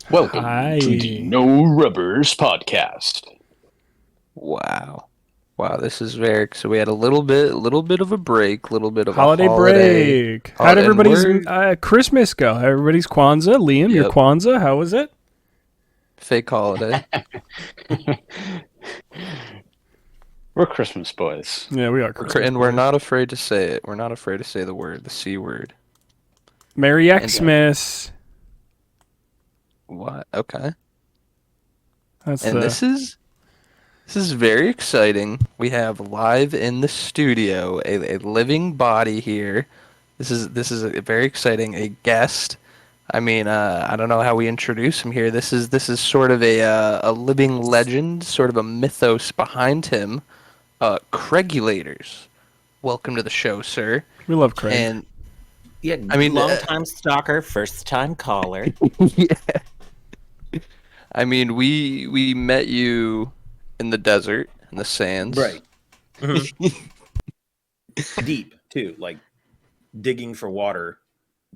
Welcome Hi. to the NoRubbers podcast. Wow. Wow, this is very so we had a little bit of a break, little bit of Holiday a holiday. break. How'd And everybody's we're Christmas go? Everybody's Kwanzaa. Liam, your yep, Kwanzaa, how was it? fake holiday. We're Christmas boys. Yeah, we are Christmas. And we're boys. not afraid to say it. We're not afraid to say the word, the C word. Merry And Xmas. what? Okay. That's And this is very exciting. We have live in the studio a living body here. This is a very exciting. A guest. I mean, I don't know how we introduce him here. This is sort of a living legend, sort of a mythos behind him. Craigulatorz. Welcome to the show, sir. we love Craig. And Yeah, I mean, long time stalker, first time caller. yeah. I mean, we met you in the desert, in the sands. Right. Deep too, like digging for water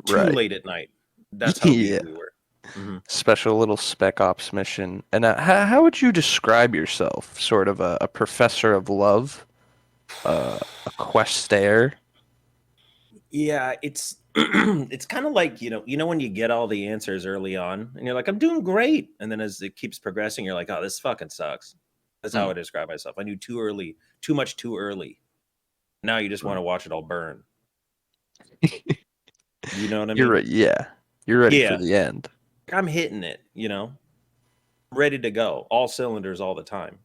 too Right. late at night. That's how deep Yeah. we were. Special little spec ops mission. And how would you describe yourself? Sort of a professor of love, a questair. Yeah, it's it's kind of like you know when you get all the answers early on, and you're like, I'm doing great, and then as it keeps progressing, you're like, oh, this fucking sucks. That's how I describe myself. I knew too early, too much too early. Now you just want to watch it all burn. You know what I mean? You're right. Yeah, you're ready Yeah. for the end. I'm hitting it, ready to go, all cylinders all the time,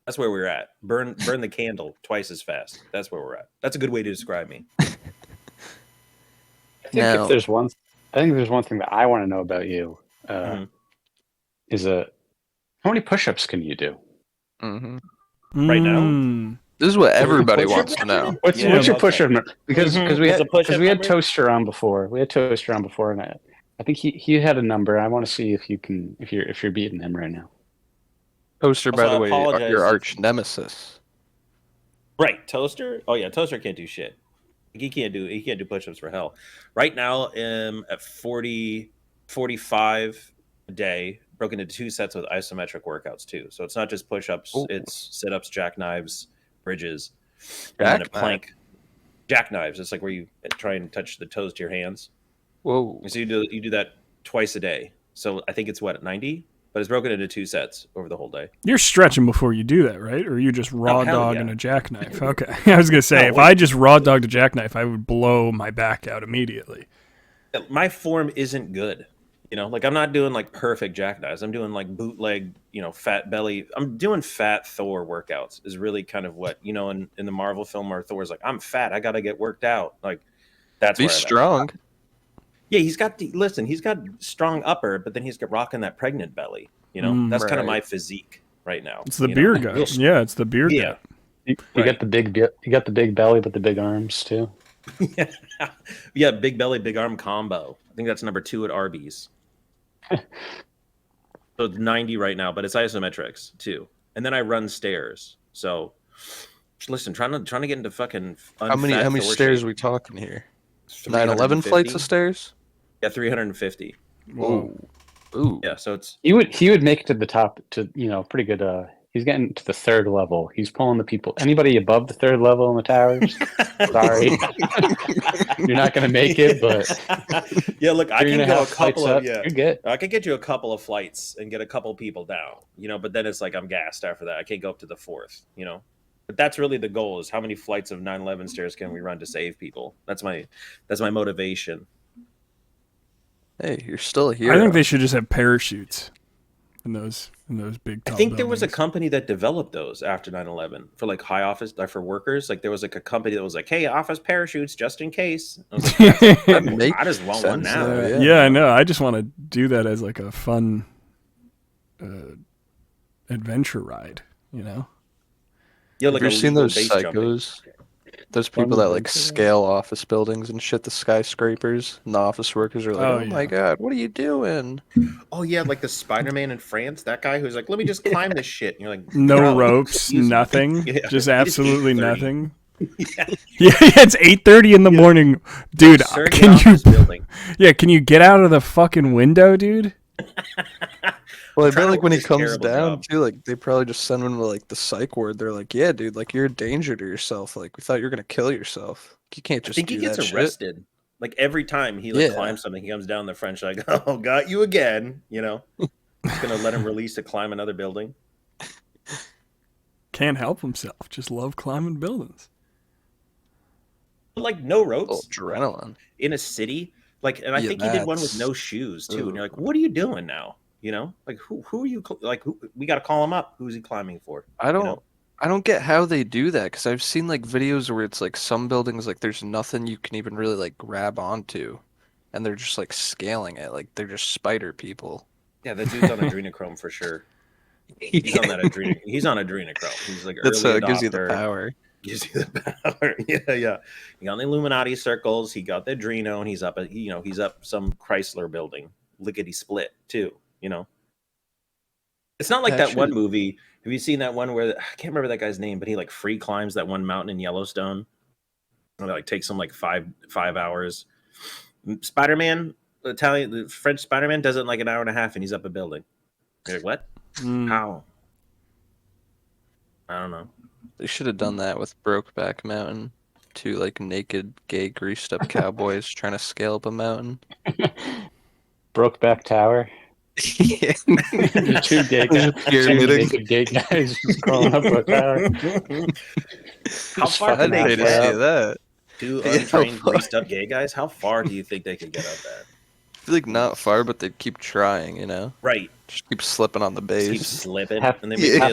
That's where we're at. Burn the candle twice as fast. That's where we're at. That's a good way to describe me. I think Now- if there's one, I think there's one thing that I want to know about you. Is how many push-ups can you do? hmm right now? This is what everybody push-up wants to know. regimen? What's Yeah, your okay. push-up? Because Mhm. we What's had the push-up we had number? Toaster on before. We had Toaster on before, and I think he had a number. I want to see if you're beating him right now. Poster, by Also, the I way, apologize your if- arch nemesis. Right, Toaster? Oh yeah, Toaster can't do shit. He can't do push-ups for hell. Right now, at 45 a day, broken into 2 sets with isometric workouts too. So it's not just push-ups, Ooh. it's sit-ups, jackknives, bridges, and then a Jackknife? plank. Jackknives, it's like where you try and touch the toes to your hands. Whoa. So you do that twice a day. So I think it's 90, but it's broken into 2 sets over the whole day. You're stretching before you do that, right? Or are you just raw hell dogging yeah. a jackknife? Okay. I was going to say, No, if wait. I just raw dogged a jackknife, I would blow my back out immediately. My form isn't good. Like I'm not doing like perfect jackknives. I'm doing like bootleg, fat belly. I'm doing fat Thor workouts is really kind of what, in the Marvel film where Thor's like, I'm fat. I got to get worked out. Like that's Be where I'm at. strong. Yeah. He's got strong upper, but then he's got rocking that pregnant belly. That's kind of Right. my physique right now. It's the beer guy. Real Yeah, it's the beer Yeah. guy. You Right. got the big belly, but the big arms too. Yeah. Big belly, big arm combo. I think that's number 2 at Arby's. So it's 90 right now, but it's isometrics too. And then I run stairs. So listen, trying to get into fucking How many unfat Thor stairs shape. are we talking here? 9/11 flights of 350? stairs? Yeah, 350. Whoa. Ooh. Yeah, so it's He would make it to the top to pretty good. He's getting to the 3rd level. He's pulling the people. Anybody above the 3rd level in the towers? Sorry, you're not going to make it. But yeah, look, I 3.5 can go a flights couple up, of you're good. I could get you a couple of flights and get a couple people down, but then it's like I'm gassed after that. I can't go up to the 4th, But that's really the goal: is how many flights of 9/11 stairs can we run to save people? That's my motivation. Hey, you're still a hero. I think they should just have parachutes in those big I tall think there was a buildings. company that developed those after 9/11 for like high office for workers. Like there was like a company that was like, "Hey, office parachutes just in case." I was like, That makes I just want one sense, now. though, Yeah, I know. I just want to do that as like a fun adventure ride, Yeah, Have like you a seen legal those base jumping. psychos? Those people that like scale office buildings and shit, the skyscrapers, and the office workers are like, Oh, "Oh my yeah. god, what are you doing?" Oh yeah, like the Spider-Man in France. That guy who's like, "Let me just climb this shit." And you're like, no "Bro, ropes, excuse me." nothing, Yeah. just It is absolutely 8:30. nothing. Yeah. Yeah, it's 8:30 in the morning, dude. Absurd Can you? office building. Yeah, can you get out of the fucking window, dude? Well, I I'm trying bet to like when work he this comes terrible down job. too, like they probably just send him to like the psych ward. They're like, "Yeah, dude, like you're a danger to yourself. Like we thought you were gonna kill yourself. You can't I just think he do gets that shit." arrested. Like every time he like Yeah. climbs something, he comes down the French like, "Oh, got you again." You know, it's gonna let him release to climb another building. Can't help himself. Just love climbing buildings. But, like no Oh, ropes adrenaline. in a city. Like, and I Yeah, think he did one with that's- no shoes too. And you're like, Ugh. what are you doing now? You know, like who are you? Like, who, we got to call him up. Who's he climbing for? I You don't. know? I don't get how they do that because I've seen like videos where it's like some buildings like there's nothing you can even really like grab onto, and they're just like scaling it like they're just spider people. Yeah, the dude's on adrenochrome for sure. He's on that He's on adrenochrome. He's like That's early it gives you the adopter. power. Gives you the power. Yeah, yeah. He got the Illuminati circles. He got the Adreno, and he's up. He's up some Chrysler building, lickety split too. You know, it's not like that one Actually- movie. Have you seen that one where I can't remember that guy's name, but he like free climbs that one mountain in Yellowstone? And it like takes him like five hours. Spider-Man, the French Spider-Man does it in like an hour and a half, and he's up a building. You're like, what? Mm. How? I don't know. They should have done that with Brokeback Mountain. Two like naked, gay, greased up cowboys trying to scale up a mountain. Brokeback Tower. Yeah. The two gay guys, Pyramiding. naked gay guys just crawling up a tower. How Just far fucking could they I'd pay to halfway see get? up. that. Two Yeah, untrained, how far? greased up gay guys. How far do you think they could get up at? I feel like not far, but they'd keep trying, you know? Right. Just keep slipping on the Just keep base. slipping, Half- and then maybe they, like,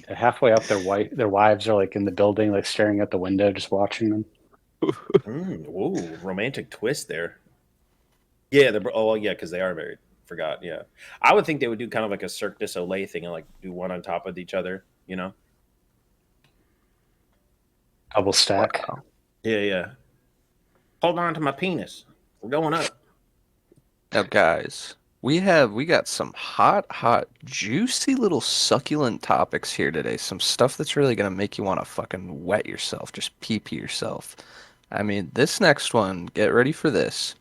halfway up, their wives are like in the building, like staring out the window, just watching them. Whoa, romantic twist there. Yeah, well, yeah, because they are married. Forgot. Yeah, I would think they would do kind of like a Cirque du Soleil thing and like do one on top of each other. You know? Double stack. Wow. Yeah, yeah. Hold on to my penis. We're going up. Now, guys, we got some hot, juicy little succulent topics here today. Some stuff that's really gonna make you want to fucking wet yourself, just pee yourself. I mean, this next one, get ready for this.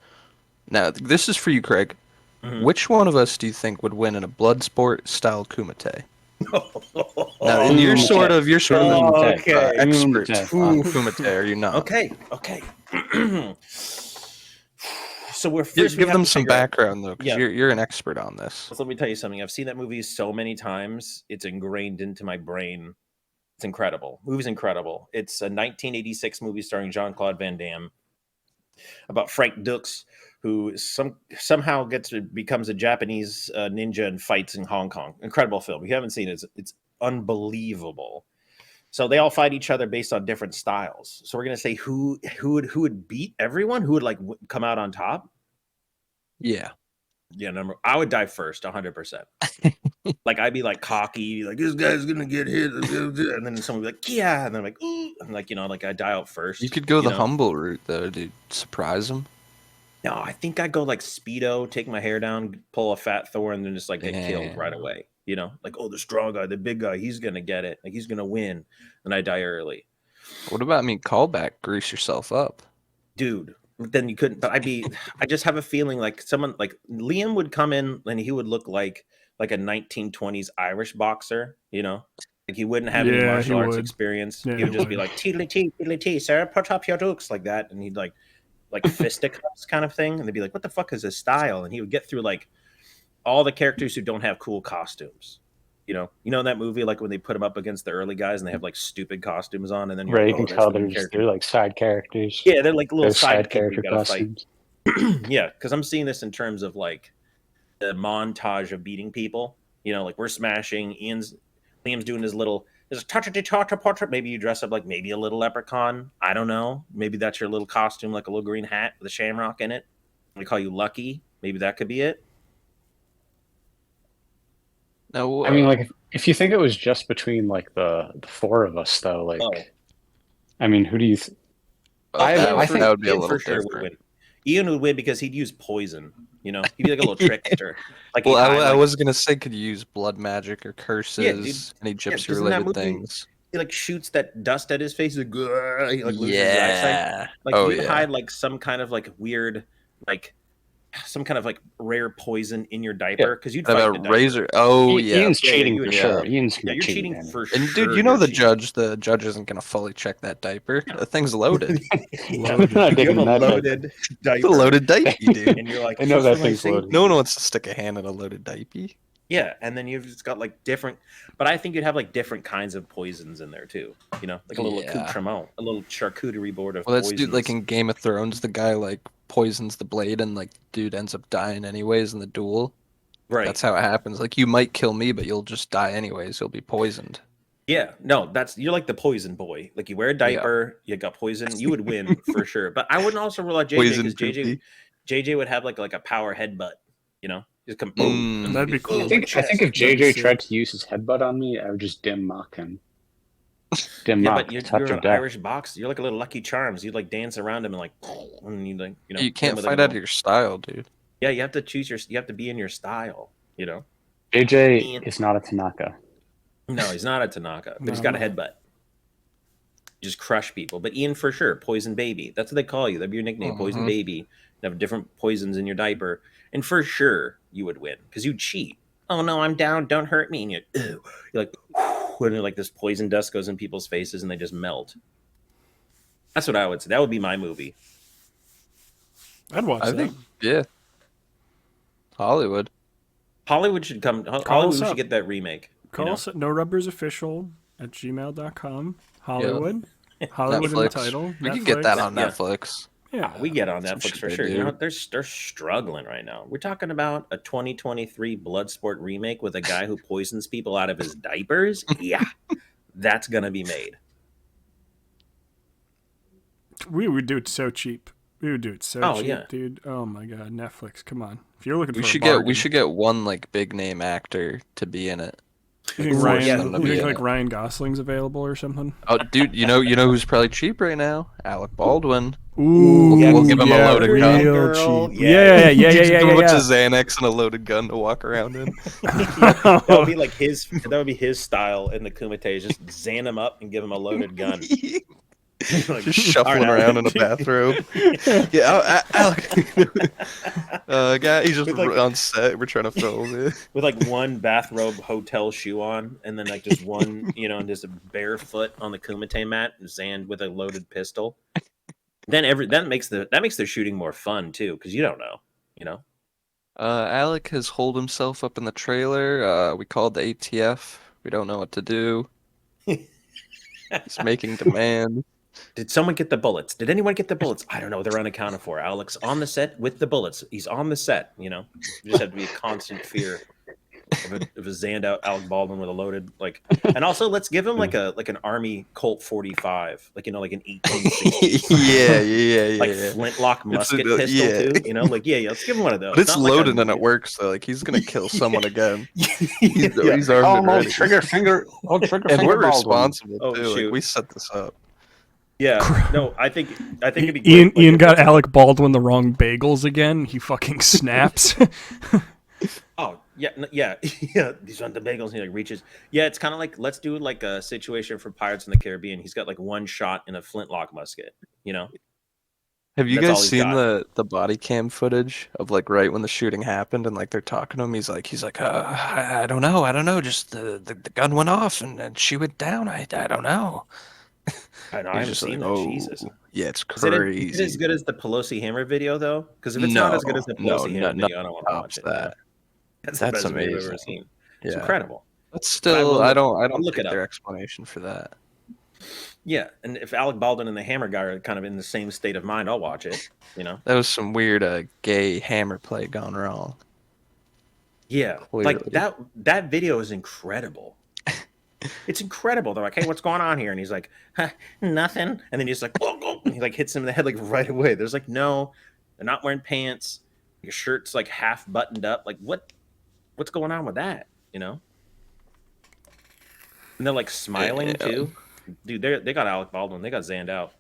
Now, this is for you, Craig. Mhm. Which one of us do you think would win in a blood sport style kumite? Now, and you're sort of Okay. expert Kumite. on kumite, are you not? Okay. So we're Give, first. give them some background though, because Yeah. you're an expert on this. So let me tell you something. I've seen that movie so many times; it's ingrained into my brain. It's incredible. Movie's incredible. It's a 1986 movie starring Jean-Claude Van Damme about Frank Dux, who somehow becomes a Japanese ninja and fights in Hong Kong. Incredible film. If you haven't seen it, it's unbelievable. So they all fight each other based on different styles. So we're gonna say who would beat everyone, who would like come out on top. Yeah. Yeah, I would die first, 100%. Like I'd be like cocky, like this guy's gonna get hit, and then someone would be like, yeah, and then I'm like, ooh, and like like I die out first. You could go the know? humble route though, dude. Surprise them. No, I think I'd go like Speedo, take my hair down, pull a fat Thor, and then just like get killed right away. You know, like, oh, the strong guy, the big guy, he's gonna get it, like he's gonna win, and I die early. What about callback? Grease yourself up. Dude, then you couldn't. But I just have a feeling like someone like Liam would come in and he would look like a 1920s Irish boxer, you know, like he wouldn't have any Yeah, martial he arts would. experience. Yeah, He would he just be would. like tiddly tee, sir, put up your dukes like that, and he'd like fisticuffs kind of thing, and they'd be like, what the fuck is his style? And he would get through like all the characters who don't have cool costumes. You know in that movie, like when they put them up against the early guys and they have like stupid costumes on, and then you're Right, you like, can oh, tell that's the new they're like side characters. yeah, they're like little They're side character character gotta fight. costumes. Yeah, because I'm seeing this in terms of like the montage of beating people. You know, like we're smashing. Liam's doing his little portrait. Maybe you dress up like maybe a little leprechaun. I don't know. Maybe that's your little costume, like a little green hat with a shamrock in it. We call you Lucky. Maybe that could be it. No, I mean, like if you think it was just between like the four of us, though, like, I mean, who do you? I think that would be a Ian little for sure would different. win. Ian would win because he'd use poison. You know, he'd be like a little trickster. Like Well, he'd hide, I like, was gonna say, could you use blood magic or curses, any 'cause in that gypsy-related movie, things? he like shoots that dust at his face. Like, he like loses his eyesight. Yeah. Like Oh he'd yeah. hide like some kind of like weird like some kind of like rare poison in your diaper because you'd What fight about the diaper. razor? Oh yeah. Ian's cheating you for would- sure. Ian's Yeah, you're cheating man. for And sure. dude, you know you're the cheating. judge. The judge isn't gonna fully check that diaper. That thing's loaded. Yeah, Loaded. you have Taking a that loaded It's a diaper, loaded diaper, dude. and you're like, I know that "What's thing's releasing?" loaded. No one wants to stick a hand in a loaded diaper. Yeah, and then you've just got like different, but I think you'd have like different kinds of poisons in there too. You know, like a little Yeah. accoutrement, a little charcuterie board of Well, that's poisons. dude. Like in Game of Thrones, the guy like poisons the blade, and like dude ends up dying anyways in the duel. right? That's how it happens. Like you might kill me, but you'll just die anyways. You'll be poisoned. Yeah, no, you're like the poison boy. Like you wear a diaper, you got poison, you would win for sure. But I wouldn't also rule out JJ Poison because poopy. JJ would have like a power headbutt. You know, just come boom. Mm. That'd be cool. I think if JJ tried to use his headbutt on me, I would just dim mock him. Dim Yeah, mock, but you're touch an of death. Irish boxer. You're like a little Lucky Charms. You'd like dance around him and like, and you like, you know, You can't him with, fight like, out of your style, dude. Yeah, you have to choose you have to be in your style. You know. JJ is not a Tanaka. No, he's not a Tanaka, but he's No, got a no. headbutt. Just crush people. But Ian for sure, Poison Baby. That's what they call you. That'd be your nickname, Poison Mhm. Baby. You have different poisons in your diaper, and for sure you would win because you cheat. Oh no, I'm down. Don't hurt me. And you're like, when like this poison dust goes in people's faces and they just melt. That's what I would say. That would be my movie. I'd watch I that. think, yeah. Hollywood. Hollywood should come. Call Hollywood us should up. get that remake. Call us at NoRubbersOfficial@gmail.com. Hollywood. Hollywood in the Netflix. title. We could get that on Yeah. Netflix. Yeah. We get on Some Netflix shit for they sure. do. You know, they're struggling right now. We're talking about a 2023 Bloodsport remake with a guy who poisons people out of his diapers. Yeah, that's gonna be made. We would do it so cheap. We would do it so Oh, cheap, yeah. dude. Oh my god, Netflix, come on. If you're looking We for should a bargain, we should get one like big name actor to be in it. You think, Ooh, Ryan, yeah, you that'd be think it. like Ryan Gosling's available or something? Oh, dude, you know who's probably cheap right now? Alec Baldwin. Ooh, yeah, we'll give him a yeah, loaded real gun. Girl, cheap. yeah. Yeah. Just give him a bunch yeah. of Xanax and a loaded gun to walk around in. That would be like his. That would be his style in the Kumite. Just zan him up and give him a loaded gun. Like, Just shuffling "All right, around in a Alec." bathrobe. Yeah, Alec. Guy, he's just With, like- on set. We're trying to film it. With like one bathrobe hotel shoe on, and then like just one, and just a barefoot on the Kumite mat, zanned with a loaded pistol. Then that makes the shooting more fun too, because you don't know. Alec has holed himself up in the trailer. We called the ATF. We don't know what to do. He's making demands. Did someone get the bullets? Did anyone get the bullets? I don't know. They're unaccounted for. Alex on the set with the bullets. He's on the set. You just have to be a constant fear of a zanned out Alec Baldwin with a loaded and also let's give him like an Army Colt 45, like an 1860s yeah. flintlock musket a- pistol yeah. too. Let's give him one of those. But it's Not like a- loaded and it works, so like he's gonna kill someone again. Yeah. He's armed and ready. trigger finger. Oh, trigger And finger. we're Baldwin. responsible Oh, too. shoot. Like we set this up. Yeah, no, I think it'd be Ian, great. Ian if got it's- Alec Baldwin the wrong bagels again. He fucking snaps. Oh yeah, yeah. These aren't the bagels. And he reaches. Yeah, it's kind of like let's do like a situation for Pirates in the Caribbean. He's got like one shot in a flintlock musket. Have you That's all guys he's seen got. the body cam footage of like right when the shooting happened and like they're talking to him? He's like, I don't know. Just the gun went off and she went down. I don't know. I know. I He's haven't just seen like, that. oh, Jesus. yeah, it's Is it crazy. as good as the Pelosi Hammer video though? Because if it's not as good as the Pelosi no, Hammer video, I don't want to watch tops it. that. That's That's the best video I've ever amazing. seen. It's Yeah. incredible. But I still, will- I I'll don't look take it their up. explanation for that. Yeah, and if Alec Baldwin and the Hammer guy are kind of in the same state of mind, I'll watch it. That was some weird gay hammer play gone wrong. Yeah, Clearly. like that video is incredible. It's incredible. They're like, "Hey, what's going on here?" And he's like, huh, "Nothing." And then he's like, "Whoa, whoa," and he like hits him in the head like right away. There's like, no, they're not wearing pants. Your shirt's like half buttoned up. Like what's going on with that? And they're like smiling Yeah. too. Dude, they got Alec Baldwin. They got zanned out.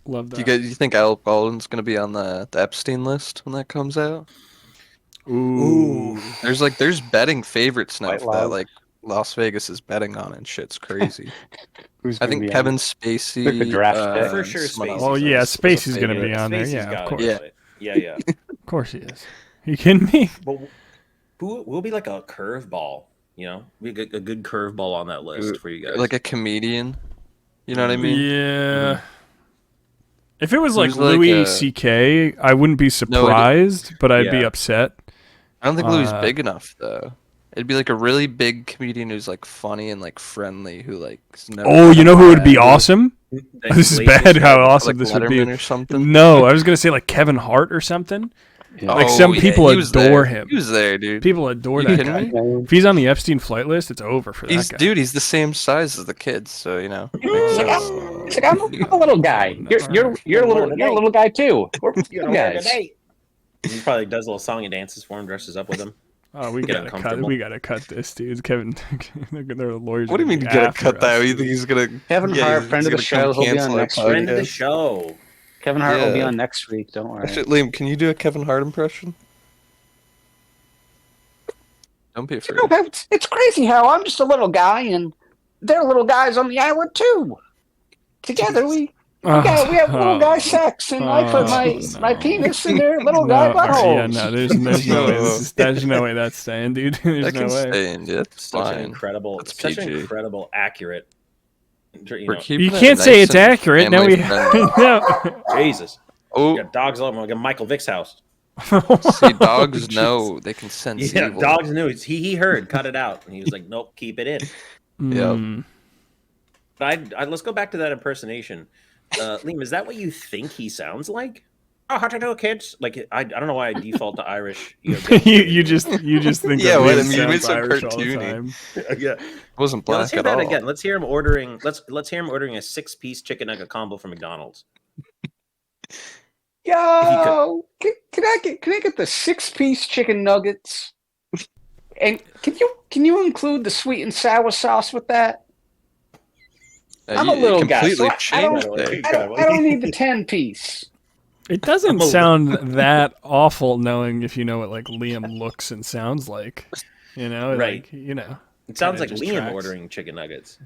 Love Do that. you think Alec Baldwin's gonna be on the Epstein list when that comes out? Ooh. There's betting favorites now White for that. log. Like Las Vegas is betting on it. And shit's crazy. Who's I gonna think be on Kevin it? Spacey. Like the draft pick. For sure, someone Spacey's else Oh on yeah, it. Spacey's gonna favorite. be on there. Spacey's Yeah, of got course. Yeah. Yeah. Of course he is. Are you kidding me? But who will be like a curveball? You know, be a good curveball on that list for you guys. Like a comedian. You know what I mean? Yeah. If it was like Who's like Louis a- C.K., I wouldn't be surprised, but I'd be Yeah. upset. I don't think Louis Uh, big enough though. It'd be like a really big comedian who's like funny and like friendly, who like. Never Oh, you know who would be bad. awesome? That This is Blazing bad how Star- awesome Like this would be. Letterman or something. No, I was going to say like Kevin Hart or something. Yeah. Like Oh, some yeah, people he was adore there. him. He was there, dude. People adore You that kidding guy. me? If he's on the Epstein flight list, it's over for that He's guy. dude. He's the same size as the kids, so you know. He's like, I'm a little guy. You're a little guy too. We're little guys. He probably does little song and dances for him, dresses up with him. Oh, we Get gotta cut. uncomfortable. We gotta cut this, dude. Kevin, their lawyers. What do you mean you are gotta after cut that? us, You dude. think he's gonna? Kevin Hart, he's friend of the gonna show, come he'll be on cancel our next week. Friend of the podcast. show. Kevin Hart will be Yeah. on next week. Don't worry. Actually, Liam, can you do a Kevin Hart impression? Don't be afraid. It's crazy how I'm just a little guy and they're little guys on the island too. Together we have little guy sex and I put my penis in their little guy buttholes. Yeah, no, there's no way. There's no way that's staying, dude. There's That no can way. stay in. Yeah, that's Such an fine. incredible, That's such an PG. incredible, accurate. You We're know, keeping You it can't say nice it's and accurate. Now we family-friendly. no. Jesus. Oh, We got dogs all over like Michael Vick's house. see, dogs know they can sense Yeah, evil. dogs knew. He heard, cut it out, and he was like, "Nope, keep it in." Mm. But let's go back to that impersonation. Liam, is that what you think he sounds like? Oh, how to do, kids? Like I don't know why I default to Irish. you just think Yeah, that what, Liam I mean, sounds it's so Irish all the cartoony. time. yeah. It wasn't Yeah, let's black hear at that all. again. Let's hear him ordering. Let's hear him ordering a 6-piece chicken nugget combo from McDonald's. Yo, can I get the 6-piece chicken nuggets? And can you include the sweet and sour sauce with that? I'm a You little guy, completely so I don't- changed it. I don't need the 10-piece. It doesn't sound that awful, knowing if you know what like Liam looks and sounds like. You know, Right. Like, you know. It sounds like Kinda just Liam tracks. ordering chicken nuggets.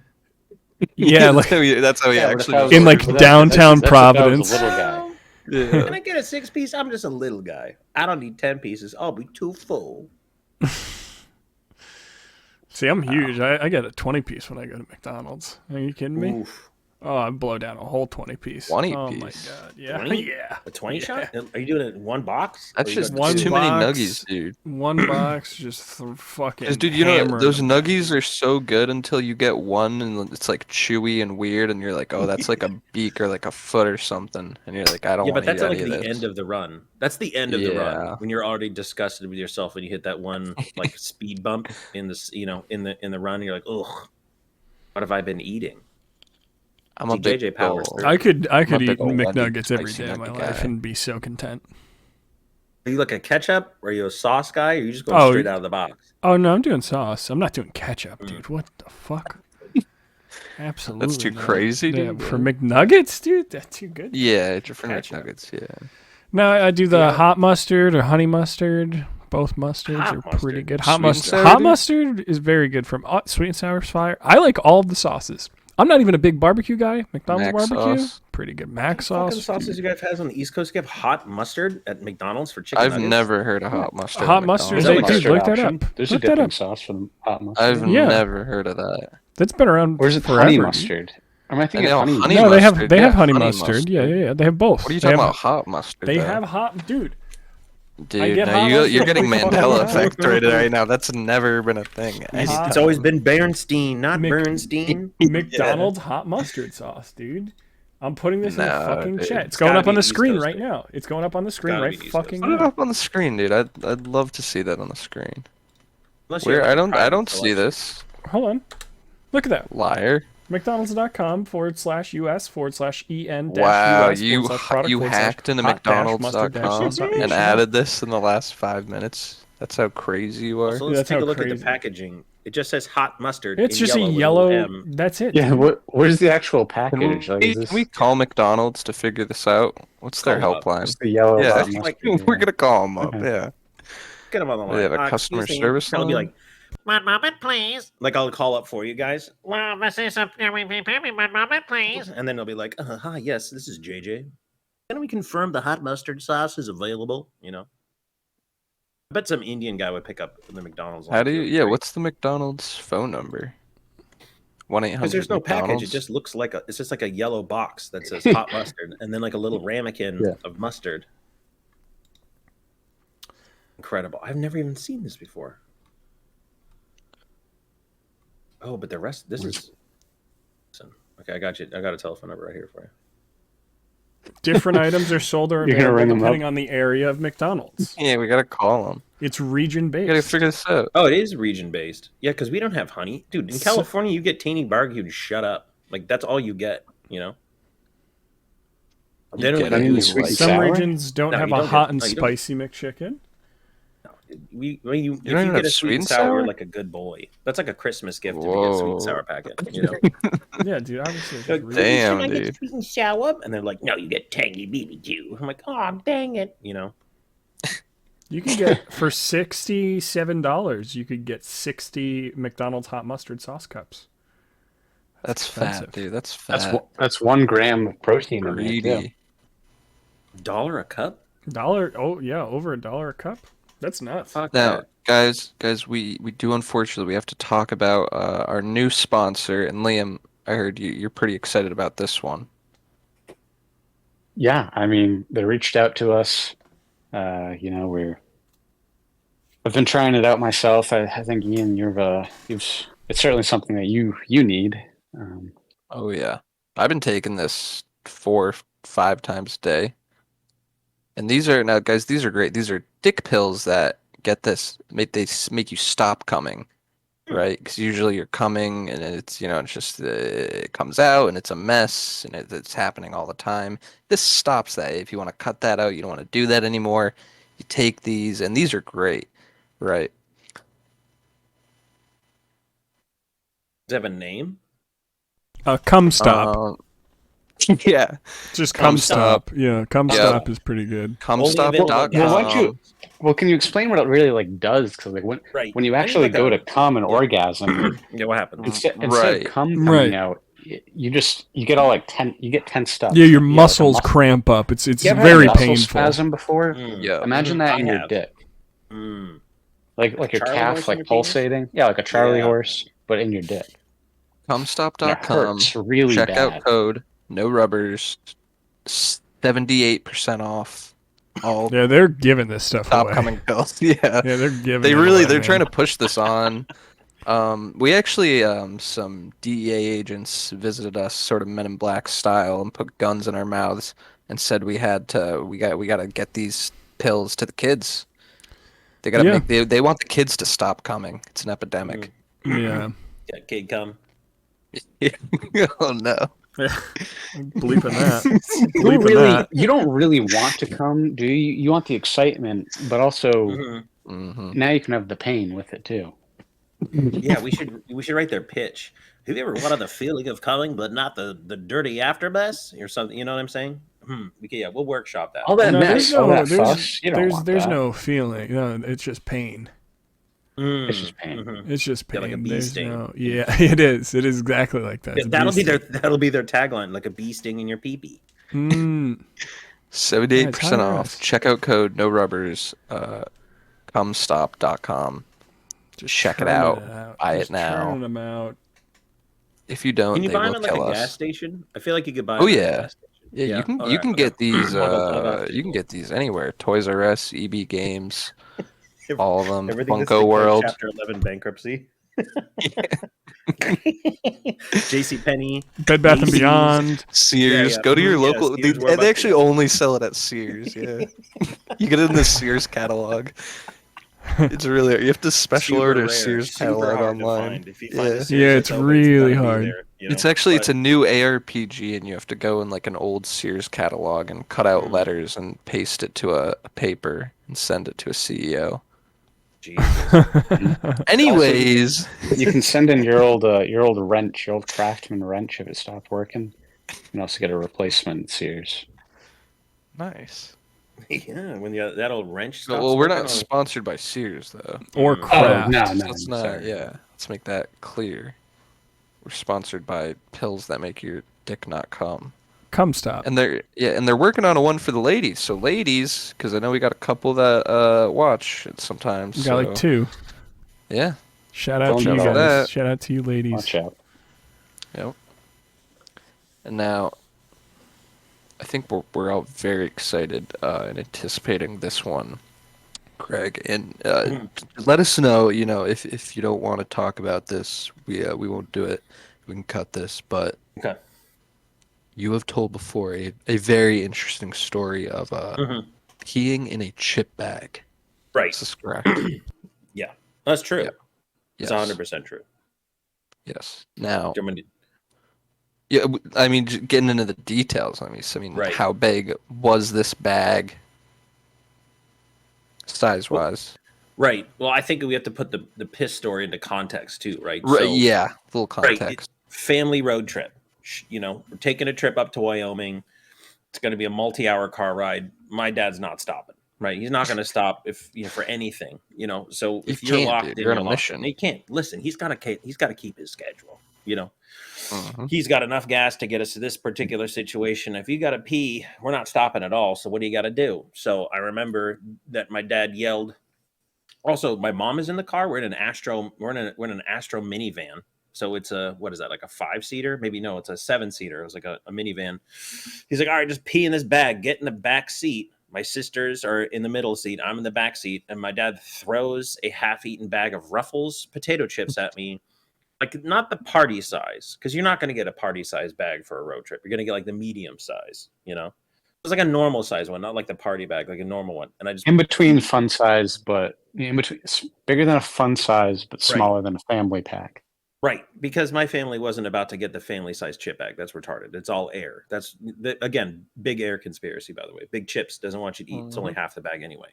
Yeah, like That's how he Yeah, but if actually. I was- in like that's- downtown that's if I was a Providence. little guy. Yeah. Can I get a 6-piece? I'm just a little guy. I don't need 10 pieces. I'll be too full. See, I'm huge. I get a 20-piece when I go to McDonald's. Are you kidding me? Oof. Oh, I blow down a whole 20-piece. 20 Oh my piece. god. Yeah. 20? Yeah. A 20 Yeah. shot? Are you doing it in one box? That's Or you just got one too many box. nuggies, dude. One box, just fucking. Because, dude, you know hammering those them. nuggies are so good until you get one and it's like chewy and weird, and you're like, oh, that's like a beak or like a foot or something, and you're like, I don't Yeah, want but to eat that's like any of the this. end of the run. That's the end of the Yeah. run when you're already disgusted with yourself when you hit that one like speed bump in this, in the run. You're like, ugh, what have I been eating? I'm a See, big JJ powers old- through. I could I'm a eat big old McNuggets every spicy day of my nugget life guy. and be so content. Are you like a ketchup? Or are you a sauce guy? Or are you just going Oh, straight out of the box? Oh no, I'm doing sauce. I'm not doing ketchup, Mm. dude. What the fuck? Absolutely. That's too not. crazy, Yeah, dude. for McNuggets, dude. That's too good. Yeah, it's your friend Ketchup. nuggets. Yeah. No, I do the Yeah. hot mustard or honey mustard. Both mustards Hot are pretty mustard. good. Sweet Hot and mustard. sour, Hot dude? mustard is very good from sweet and sour fire. I like all of the sauces. I'm not even a big barbecue guy. McDonald's Mac barbecue, sauce. pretty good. Mac Fucking sauce. sauces you guys have on the East Coast. You have hot mustard at McDonald's for chicken I've nuggets? never heard of hot mustard. Hot at mustard, There's they a McDonald's. do. mustard Look that option. up. There's a Look that dipping up. sauce for the hot mustard. I've Yeah. never heard of that. That's been around Where's it? forever. Honey mustard. Am I thinking know, honey? honey No, they have mustard, they yeah, have honey honey mustard. Yeah, mustard. yeah, yeah. They have both. What are you They talking have- about? Hot mustard. They though? have hot, dude. Dude, get no, hot you're mustard getting every fucking Mandela time. effect right now. That's never been a thing. It's always been Bernstein, not Mc- Bernstein. McDonald's hot mustard sauce, dude. I'm putting this in the No, fucking dude. chat. It's It's going gotta up on be the East screen Coast right thing. now. It's going up on the screen gotta right be East fucking Put it now. up on the screen, dude. I'd love to see that on the screen. Unless you Where have, like, I private don't see selection. this. Hold on. Look at that. Liar. McDonald's.com/US/EN Wow, US you product you // hacked into hot dash mustard McDonald's.com dash sauce. and added this in the last 5 minutes. That's how crazy you are. So Yeah, let's that's take a how look at crazy. the packaging. It just says hot mustard. It's in just yellow a with yellow. little M. That's it. Yeah, dude. where's the actual Can package? Like, is this we call McDonald's to figure this out? What's their Call up. helpline? just the yellow Yeah, hot mustard? we're gonna call them up. Okay. Yeah. Get them on the line. They have a Excuse customer me. service I'll be line? like, 1 moment, please. Like I'll call up for you guys. Well, this is a 1 moment, please. And then they'll be like, hi, yes, this is JJ. can we confirm the hot mustard sauce is available? You know, I bet some Indian guy would pick up the McDonald's. How do you? Yeah, what's the McDonald's phone number? 1-800. Because there's no package. It McDonald's? just looks like it's just like a yellow box that says hot mustard, and then like a little ramekin of mustard. Incredible! I've never even seen this before. Oh, but the rest. This is. Listen, okay, I got you. I got a telephone number right here for you. Different items are sold or You're gonna available ring 'em depending up? on the area of McDonald's. Yeah, we gotta call them. It's region We gotta based. figure this out. Oh, it is region based. Yeah, because we don't have honey, dude. In California, you get teeny barbecue. Shut up. Like that's all you get. You know. They don't get even it. do Sweet and Some sour? regions don't No, have you a don't hot get- and no, you don't. spicy McChicken. You don't if even you have get a sweet and sour, you're like a good boy. That's like a Christmas gift if you get a sweet and sour Whoa. packet. You know. Yeah, dude, obviously. it's Like, really- Damn, Can I dude. get sweet and sour? And they're like, no, you get tangy BBQ. I'm like, oh, dang it. You know. You can get, for $67, you could get 60 McDonald's hot mustard sauce cups. That's expensive. fat, dude. That's fat. That's 1 gram of protein in there, too. Greedy. $1 a cup? Oh yeah, over $1 a cup. That's nuts. Fuck Now, that. guys, we do unfortunately we have to talk about our new sponsor. And Liam, I heard you're pretty excited about this one. Yeah, I mean, they reached out to us. I've been trying it out myself. I think Ian, it's certainly something that you need. Oh yeah, I've been taking this 4-5 times a day. And these are now, guys. These are great. These are dick pills that make you stop coming, right? Because usually you're coming and it's it's just it comes out and it's a mess and it's happening all the time. This stops that. If you want to cut that out, you don't want to do that anymore. You take these, and these are great, right? Does it have a name? Come stop. Yeah, Just Come come stop. Yeah, come Yeah. stop is pretty good. comestop.com. Well, why don't well, can you explain what it really does? Because when Right. you I need, actually like, go a- to come and orgasm, Yeah, what happened? instead Right. of cum coming Right. out, you get all like tense stuff. Yeah, your like a muscles muscle- cramp up. It's You ever had very a muscle painful. spasm before? Yeah. Imagine that in I your have. dick, Mm. like your Charlie calf, horse in like your penis? pulsating. Yeah, like a Charlie Yeah. horse, but in your dick. And it Comestop.com. hurts really Check bad. out code NoRubbers. 78% off. All Yeah, they're giving this stuff stop away. coming pills. Yeah. Yeah, they're giving. They it really away, they're man. trying to push this on. We actually some DEA agents visited us sort of Men in Black style and put guns in our mouths and said we got to get these pills to the kids. They got to Yeah. they want the kids to stop coming. It's an epidemic. Yeah, Yeah, kid come. Oh no. bleeping that. You don't Bleeping really, that. you don't really want to come, do you? You want the excitement, but also Mhm. now you can have the pain with it too. Yeah, we should write their pitch. Have you ever wanted the feeling of coming, but not the dirty afterbus or something? You know what I'm saying? We'll workshop that. All that No, mess, all that fuss. You don't want there's that. no feeling. No, it's just pain. It's just pain. Mhm. It's just Yeah, pain. like a bee There's sting. yeah, it is. It is exactly like that. Yeah, It's a that'll bee be sting. that'll be their tagline, like a bee sting in your pee-pee. 78% Yeah, off. Checkout code NoRubbers. Comestop.com. Just check it churning out. Buy it Just now. churning them out. If you don't, Can you they buy them will at like kill a gas us. station? I feel like you could buy Oh, them at a yeah. gas station. Yeah, you can All you right, can okay. get these I'll you can get these anywhere. Toys R Us, EB Games, all of them. Everything that's Funko like World. Chapter 11 bankruptcy. JC Penney. Bed Bath and Macy's. Beyond. Sears. yeah. Go to your Yeah, local. Sears, They Warbucks, actually yeah. only sell it at Sears. Yeah, you get it in the Sears catalog. It's really you have to special Super order rare, Sears super catalog hard to online. find. If you find Yeah. a Sears Yeah, that's it's open, really gotta be hard. there, you know? It's actually it's But- a new ARPG, and you have to go in like an old Sears catalog and cut out letters and paste it to a paper and send it to a CEO. Jesus. Anyways, You can send in your old wrench, your old Craftsman wrench if it stopped working. You can also get a replacement Sears. nice. Yeah, when that old wrench stops Well, we're working not on- sponsored by Sears though. Or Kraft. no, So let's not. sorry. Yeah, let's make that clear. We're sponsored by pills that make your dick not come. Come stop. And they're working on a one for the ladies. So ladies, because I know we got a couple that watch it sometimes. We got like 2. Yeah. Shout out to you Shout out guys. that. Shout out to you ladies. Watch out. Yep. And now, I think we're all very excited and anticipating this one, Craig. And let us know, if you don't want to talk about this, we won't do it. We can cut this, but Okay. you have told before a very interesting story of peeing in a chip bag. Right. Is this correct? Yeah, that's true. Yep. It's Yes. 100% true. Yes. Now, Do you want me to- yeah, I mean, getting into the details. Right. How big was this bag, size-wise? Right. Well, I think we have to put the piss story into context too, right? Right. So, Yeah. Little right, context. family road trip. We're taking a trip up to Wyoming. It's going to be a multi-hour car ride. My dad's not stopping. Right. He's not going to stop for anything. So if you're can't, locked dude. in, You're on you're a locked mission. in. He can't listen. He's got to keep his schedule. Mhm. He's got enough gas to get us to this particular situation. If you got to pee, we're not stopping at all. So what do you got to do? So I remember that my dad yelled. Also, my mom is in the car. We're in an Astro minivan. So it's what is that, like a 5-seater? Maybe no, it's a 7-seater. It was like a minivan. He's like, all right, just pee in this bag. Get in the back seat. My sisters are in the middle seat. I'm in the back seat. And my dad throws a half-eaten bag of Ruffles potato chips at me. Like, not the party size, because you're not going to get a party size bag for a road trip. You're going to get like the medium size, It was like a normal size one, not like the party bag, like a normal one. And I just In between fun size, but in between, it's bigger than a fun size, but smaller than a family pack. Right, because my family wasn't about to get the family size chip bag. That's retarded. It's all air. That's again, big air conspiracy, by the way. Big Chips doesn't want you to eat. It's only half the bag anyway.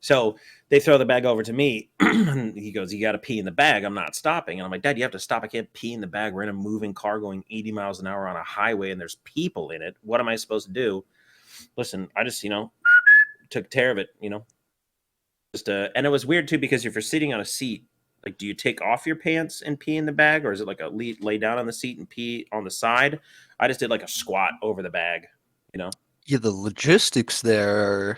So they throw the bag over to me. And he goes, "You got to pee in the bag. I'm not stopping." And I'm like, "Dad, you have to stop. I can't pee in the bag. We're in a moving car going 80 miles an hour on a highway, and there's people in it. What am I supposed to do?" Listen, I just took care of it. And it was weird too, because if you're sitting on a seat. Like, do you take off your pants and pee in the bag, or is it like lay down on the seat and pee on the side? I just did like a squat over the bag, Yeah, the logistics there are.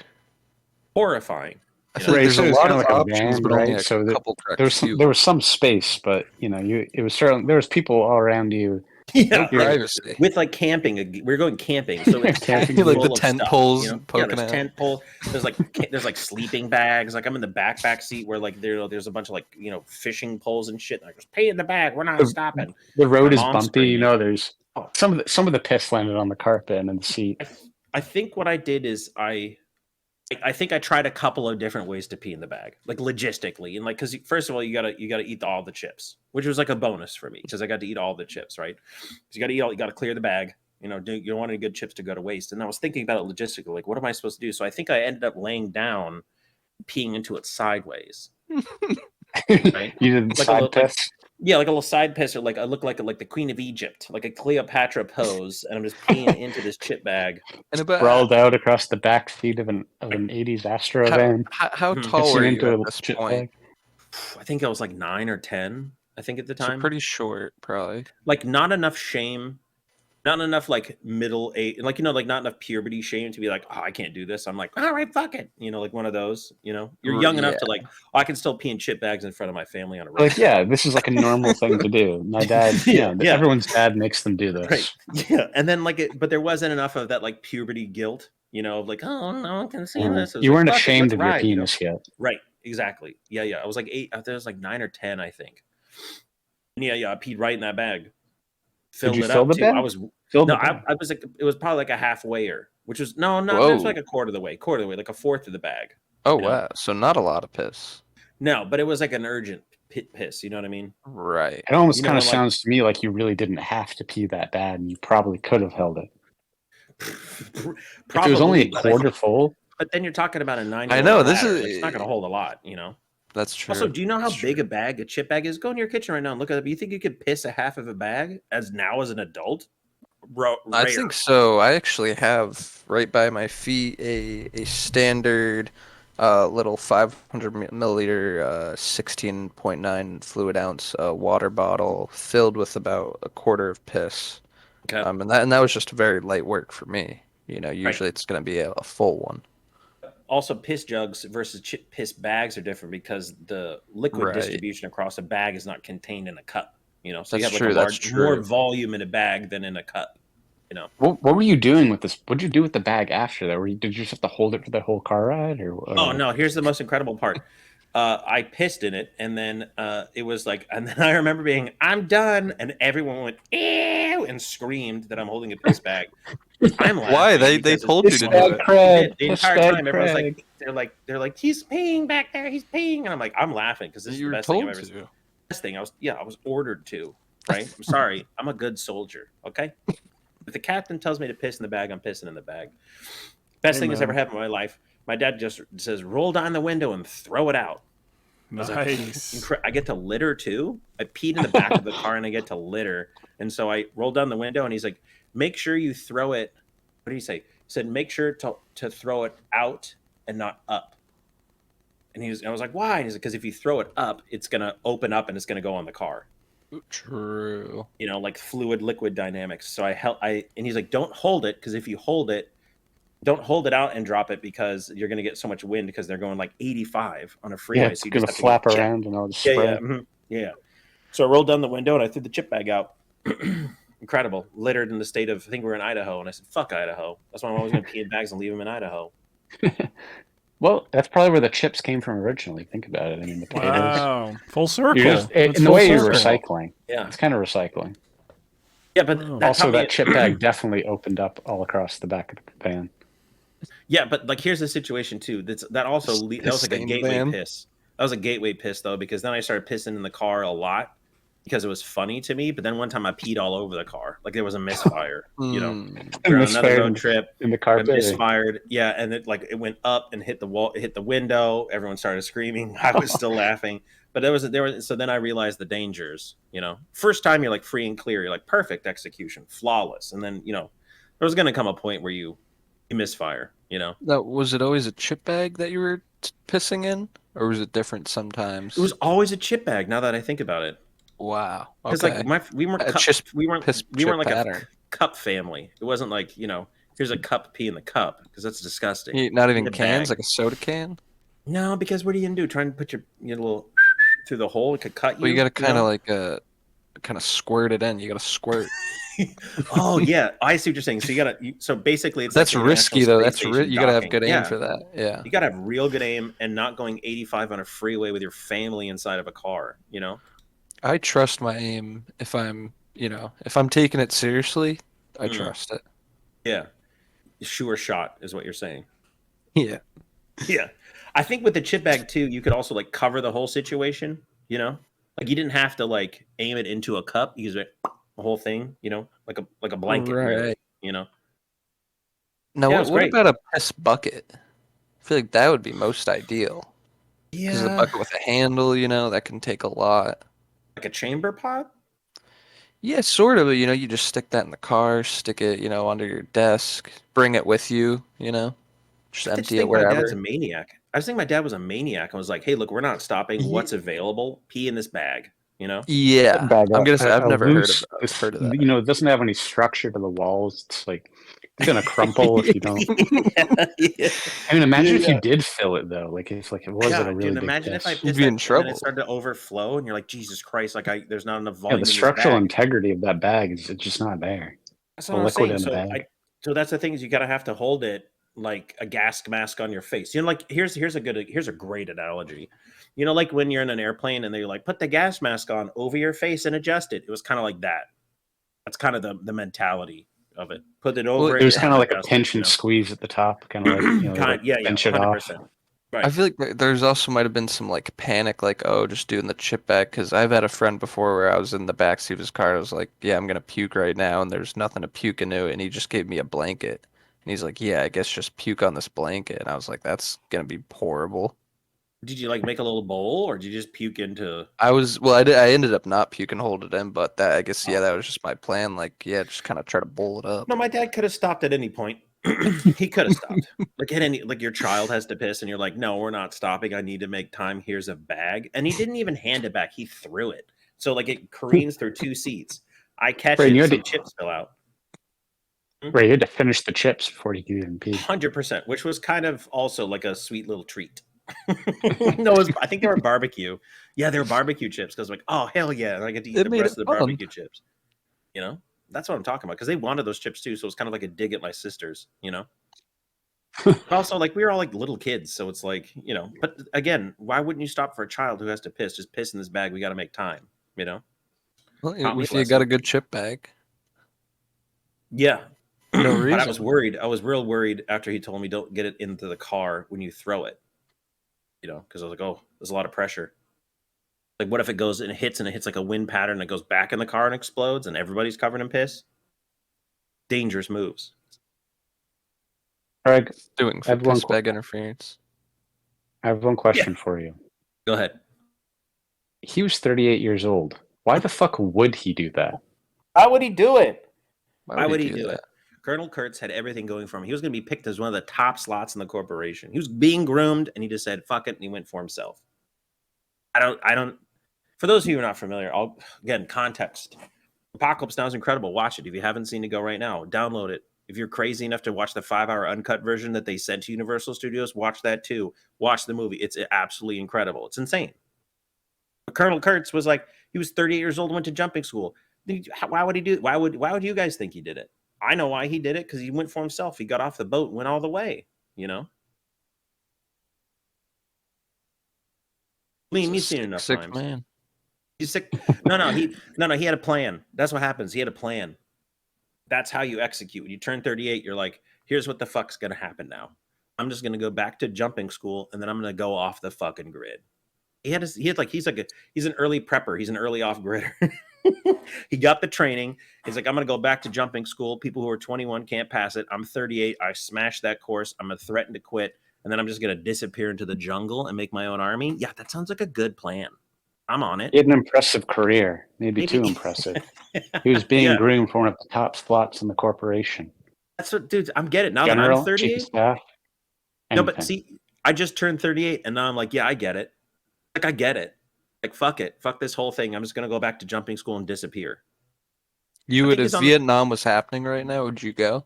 horrifying. I feel like Right, there's so a it's lot kinda of like a options, van, but only right? a So couple correct there was some space, but it was certainly there was people all around you. Yeah, privacy. with like camping. We're going camping, so it's Camping, full like the of tent stuff, poles Yeah, poking there's out. tent pole. There's like sleeping bags. Like I'm in the back seat where like there's a bunch of fishing poles and shit. Like, just pay in the bag. We're not stopping. The road My is mom's bumpy. screaming. There's some of the piss landed on the carpet and in the seat. I think what I did is I think I tried a couple of different ways to pee in the bag, like logistically, and because first of all you gotta eat all the chips, which was like a bonus for me because I got to eat all the chips, right? Because you got to clear the bag, you don't want any good chips to go to waste. And I was thinking about it logistically, like what am I supposed to do? So I think I ended up laying down, peeing into it sideways. Right? You did side piss. Yeah, like a little side piss, or I look like the Queen of Egypt, like a Cleopatra pose, and I'm just peeing into this chip bag. And about Sprawled out across the back seat of an 80s Astro van. how Hmm. tall Pissing were you into at a this chip point? bag. I think I was like 9 or 10. I think at the So time, pretty short, probably. like not enough shame, not enough like middle age, like like not enough puberty shame to be like, oh, I can't do this. I'm like, all right, fuck it, like one of those. You're young enough to like, I can still pee in chip bags in front of my family on a road. Like, yeah, this is like a normal thing to do. My dad, Yeah. everyone's dad makes them do this. Right. Yeah, and then but there wasn't enough of that like puberty guilt, of like, oh, no one can see this. It was You like, weren't fuck it, ashamed let's of your ride, penis yet. Right. Exactly. Yeah. I was like 8. I think it was like 9 or 10. I think. Yeah. I peed right in that bag. Filled you it fill up the too. bag? I was Filled no. the bag. I was like, it was probably like a halfwayer, which was no, it was like a quarter of the way, like a fourth of the bag. Oh wow, so not a lot of piss. No, but it was like an urgent piss. You know what I mean? Right. It almost You know, kind of like- sounds to me like you really didn't have to pee that bad, and you probably could have held it. If it was only a but I quarter think- full. But then you're talking about a 9. I know, this is- It's not going to hold a lot. That's true. Also, do you know how That's big true. a chip bag is? Go in your kitchen right now and look at it. You think you could piss a half of a bag as an adult? I Rare. think so. I actually have right by my feet a standard little 500 milliliter 16.9 fluid ounce water bottle filled with about a quarter of piss. Okay. And that was just very light work for me. You know, usually it's going to be a full one. Also, piss jugs versus piss bags are different because the liquid distribution across a bag is not contained in a cup. You know, so you have like more volume in a bag than in a cup. You know, what were you doing with this? What did you do with the bag after that? Did you just have to hold it for the whole car ride, or? Oh no! Here's the most incredible part. I pissed in it, and then it was like, and then I remember being, "I'm done," and everyone went ew and screamed that I'm holding a piss bag. I'm laughing. Why they told you to do it? Craig, the entire time, everyone's like, they're like, he's peeing back there, he's peeing, and I'm like, I'm laughing because this is the best thing I've ever seen. Best thing I was ordered to. Right? I'm sorry, I'm a good soldier. Okay. If the captain tells me to piss in the bag, I'm pissing in the bag. Best thing that's ever happened in my life. My dad just says, roll down the window and throw it out. Nice. I get to litter too. I peed in the back of the car and I get to litter. And so I rolled down the window and he's like, make sure you throw it. What did he say? He said, make sure to throw it out and not up. And I was like, why? And he's like, because if you throw it up, it's going to open up and it's going to go on the car. True. You know, like fluid liquid dynamics. So and he's like, don't hold it, because if you hold it, don't hold it out and drop it, because you're going to get so much wind because they're going like 85 on a freeway. Yeah, it's going to flap around and all the spray. Yeah. So I rolled down the window and I threw the chip bag out. Incredible. Littered in the state of, I think we were in Idaho. And I said, fuck Idaho. That's why I'm always going to pee in bags and leave them in Idaho. Well, that's probably where the chips came from originally. Think about it. I mean, the potatoes. Wow. Full circle. In the way you're recycling. Yeah. It's kind of recycling. Yeah, but also that chip bag definitely opened up all across the back of the van. Yeah, but like here's the situation too. That was like a gateway piss. That was a gateway piss though, because then I started pissing in the car a lot because it was funny to me. But then one time I peed all over the car, like there was a misfire. You know, we were on another road trip in the car. Misfired, yeah, and it went up and hit the wall, hit the window. Everyone started screaming. I was still laughing, but there was. So then I realized the dangers. You know, first time you're like free and clear, you're like perfect execution, flawless, and then there was going to come a point where you misfire. Now, was it always a chip bag that you were pissing in, or was it different sometimes? It was always a chip bag. Now that I think about it. Wow. Because like we weren't like a cup family. It wasn't like here's a cup, pee in the cup, because that's disgusting. Not even cans, like a soda can. No, because what are you gonna do? Try and put your little through the hole? It could cut you. Well, you got to kind of squirt it in. You got to squirt. Oh yeah, I see what you're saying. So so basically, it's that's risky though. That's you got to have good aim for that. Yeah, you got to have real good aim and not going 85 on a freeway with your family inside of a car. I trust my aim if I'm taking it seriously. I trust it. Yeah, sure shot is what you're saying. Yeah, yeah. I think with the chip bag too, you could also like cover the whole situation. Like you didn't have to like aim it into a cup. You could the whole thing, like a blanket. Right. Really, Now, what about a piss bucket? I feel like that would be most ideal. Yeah, because a bucket with a handle, that can take a lot. Like a chamber pot? Yeah, sort of. You just stick that in the car, stick it, under your desk, bring it with you, just empty it wherever. My dad's a maniac. I just think my dad was a maniac. I was like, hey, look, we're not stopping. What's available? Pee in this bag, Yeah. I'm going to say, I've never heard of that. It doesn't have any structure to the walls. It's like, it's going to crumple if you don't. Yeah. I mean, imagine if you did fill it, though. Like, if it wasn't a really big imagine piss. if I pissed be in trouble. And it started to overflow, and you're like, Jesus Christ, like there's not enough volume. Yeah, the structural integrity of that bag is just not there. That's what I'm saying. So that's the thing, is you got to have to hold it like a gas mask on your face. Like here's a great analogy. Like when you're in an airplane and they're like, put the gas mask on over your face and adjust it. It was kind of like that. That's kind of the mentality of it. Put it over. It was kind of like a pinch and squeeze at the top, kind of like pinch it off. Right. I feel like there's also might have been some like panic, like, oh, just doing the chip bag, because I've had a friend before where I was in the backseat of his car. I was like, yeah, I'm gonna puke right now, and there's nothing to puke into, and he just gave me a blanket, and he's like, yeah, I guess just puke on this blanket, and I was like, that's gonna be horrible. Did you like make a little bowl, or did you just puke into? I ended up not puking, hold it in, but that that was just my plan. Like, yeah, just kind of try to bowl it up. No, my dad could have stopped at any point. He could have stopped. Like your child has to piss, and you're like, no, we're not stopping. I need to make time. Here's a bag, and he didn't even hand it back. He threw it, so like it careens through two seats. I catch it, some chips spill out. Right, you had to finish the chips before you could even pee. 100%, which was kind of also like a sweet little treat. No, I think they were barbecue. Yeah, they were barbecue chips because like, oh hell yeah, and I get to eat It the made rest it of the fun. barbecue chips. You know, that's what I'm talking about because they wanted those chips too, so it's kind of like a dig at my sisters. You know, but also like we were all like little kids, so it's like But again, why wouldn't you stop for a child who has to piss? Just piss in this bag. We got to make time. You know, Well, taught me a if you got a lesson. good chip bag, Yeah. no But I reason. was worried. I was real worried after he told me don't get it into the car when you throw it. Because I was like, oh, there's a lot of pressure. Like, what if it goes and it hits like a wind pattern and it goes back in the car and explodes and everybody's covered in piss? Dangerous moves. Craig, Doing I for have one piss bag interference. question for you. Go ahead. He was 38 years old. Why the fuck would he do that? Why would he do it? Why would he do it? that? Colonel Kurtz had everything going for him. He was going to be picked as one of the top slots in the corporation. He was being groomed and he just said, fuck it. And he went for himself. I don't, for those of you who are not familiar, again, context. Apocalypse Now is incredible. Watch it. If you haven't seen it, go right now. Download it. If you're crazy enough to watch the 5-hour uncut version that they sent to Universal Studios, watch that too. Watch the movie. It's absolutely incredible. It's insane. But Colonel Kurtz was like, he was 38 years old and went to jumping school. Why would he do it? Why would you guys think he did it? I know why he did it, because he went for himself. He got off the boat and went all the way, Liam, you've seen it enough Sick times. man. He's sick. No, he had a plan. That's what happens. He had a plan. That's how you execute. When you turn 38, you're like, here's what the fuck's gonna happen now. I'm just gonna go back to jumping school and then I'm gonna go off the fucking grid. He's an early prepper. He's an early off gridder. He got the training. He's like, I'm gonna go back to jumping school. People who are 21 can't pass it. I'm 38. I smashed that course. I'm gonna threaten to quit, and then I'm just gonna disappear into the jungle and make my own army. Yeah, that sounds like a good plan. I'm on it. He had an impressive career, maybe too impressive. He was being groomed for one of the top slots in the corporation. That's what, dude. I'm getting it now. General, that I'm 38. chief of staff. No, but see, I just turned 38, and now I'm like, yeah, I get it. Like, I get it. Like, fuck it. Fuck this whole thing. I'm just gonna go back to jumping school and disappear. You would, if Vietnam was happening right now, would you go?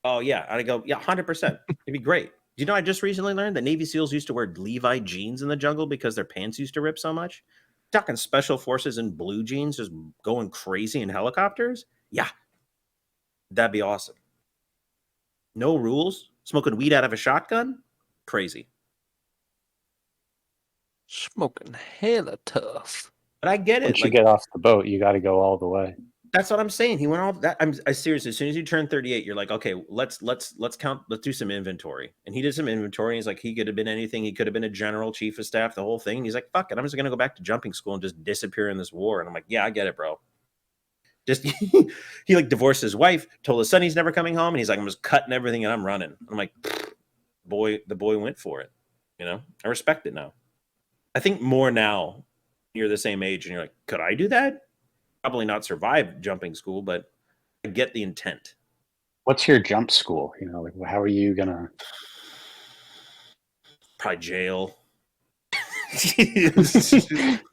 Oh yeah, I'd go. Yeah, 100%. It'd be great. You know, I just recently learned that Navy SEALs used to wear Levi jeans in the jungle because their pants used to rip so much. Talking special forces in blue jeans just going crazy in helicopters. Yeah, that'd be awesome. No rules. Smoking weed out of a shotgun. Crazy. Smoking hella tough. But I get it. Once you get off the boat, you got to go all the way. That's what I'm saying. He went all that. I seriously, as soon as you turn 38, you're like, okay, let's count. Let's do some inventory. And he did some inventory. And he's like, he could have been anything. He could have been a general, chief of staff, the whole thing. And he's like, fuck it. I'm just going to go back to jumping school and just disappear in this war. And I'm like, yeah, I get it, bro. Just he like divorced his wife, told his son he's never coming home. And he's like, I'm just cutting everything and I'm running. I'm like, the boy went for it. I respect it now. I think more now you're the same age and you're like, could I do that? Probably not survive jumping school, but I get the intent. What's your jump school? Like, how are you gonna? Probably jail.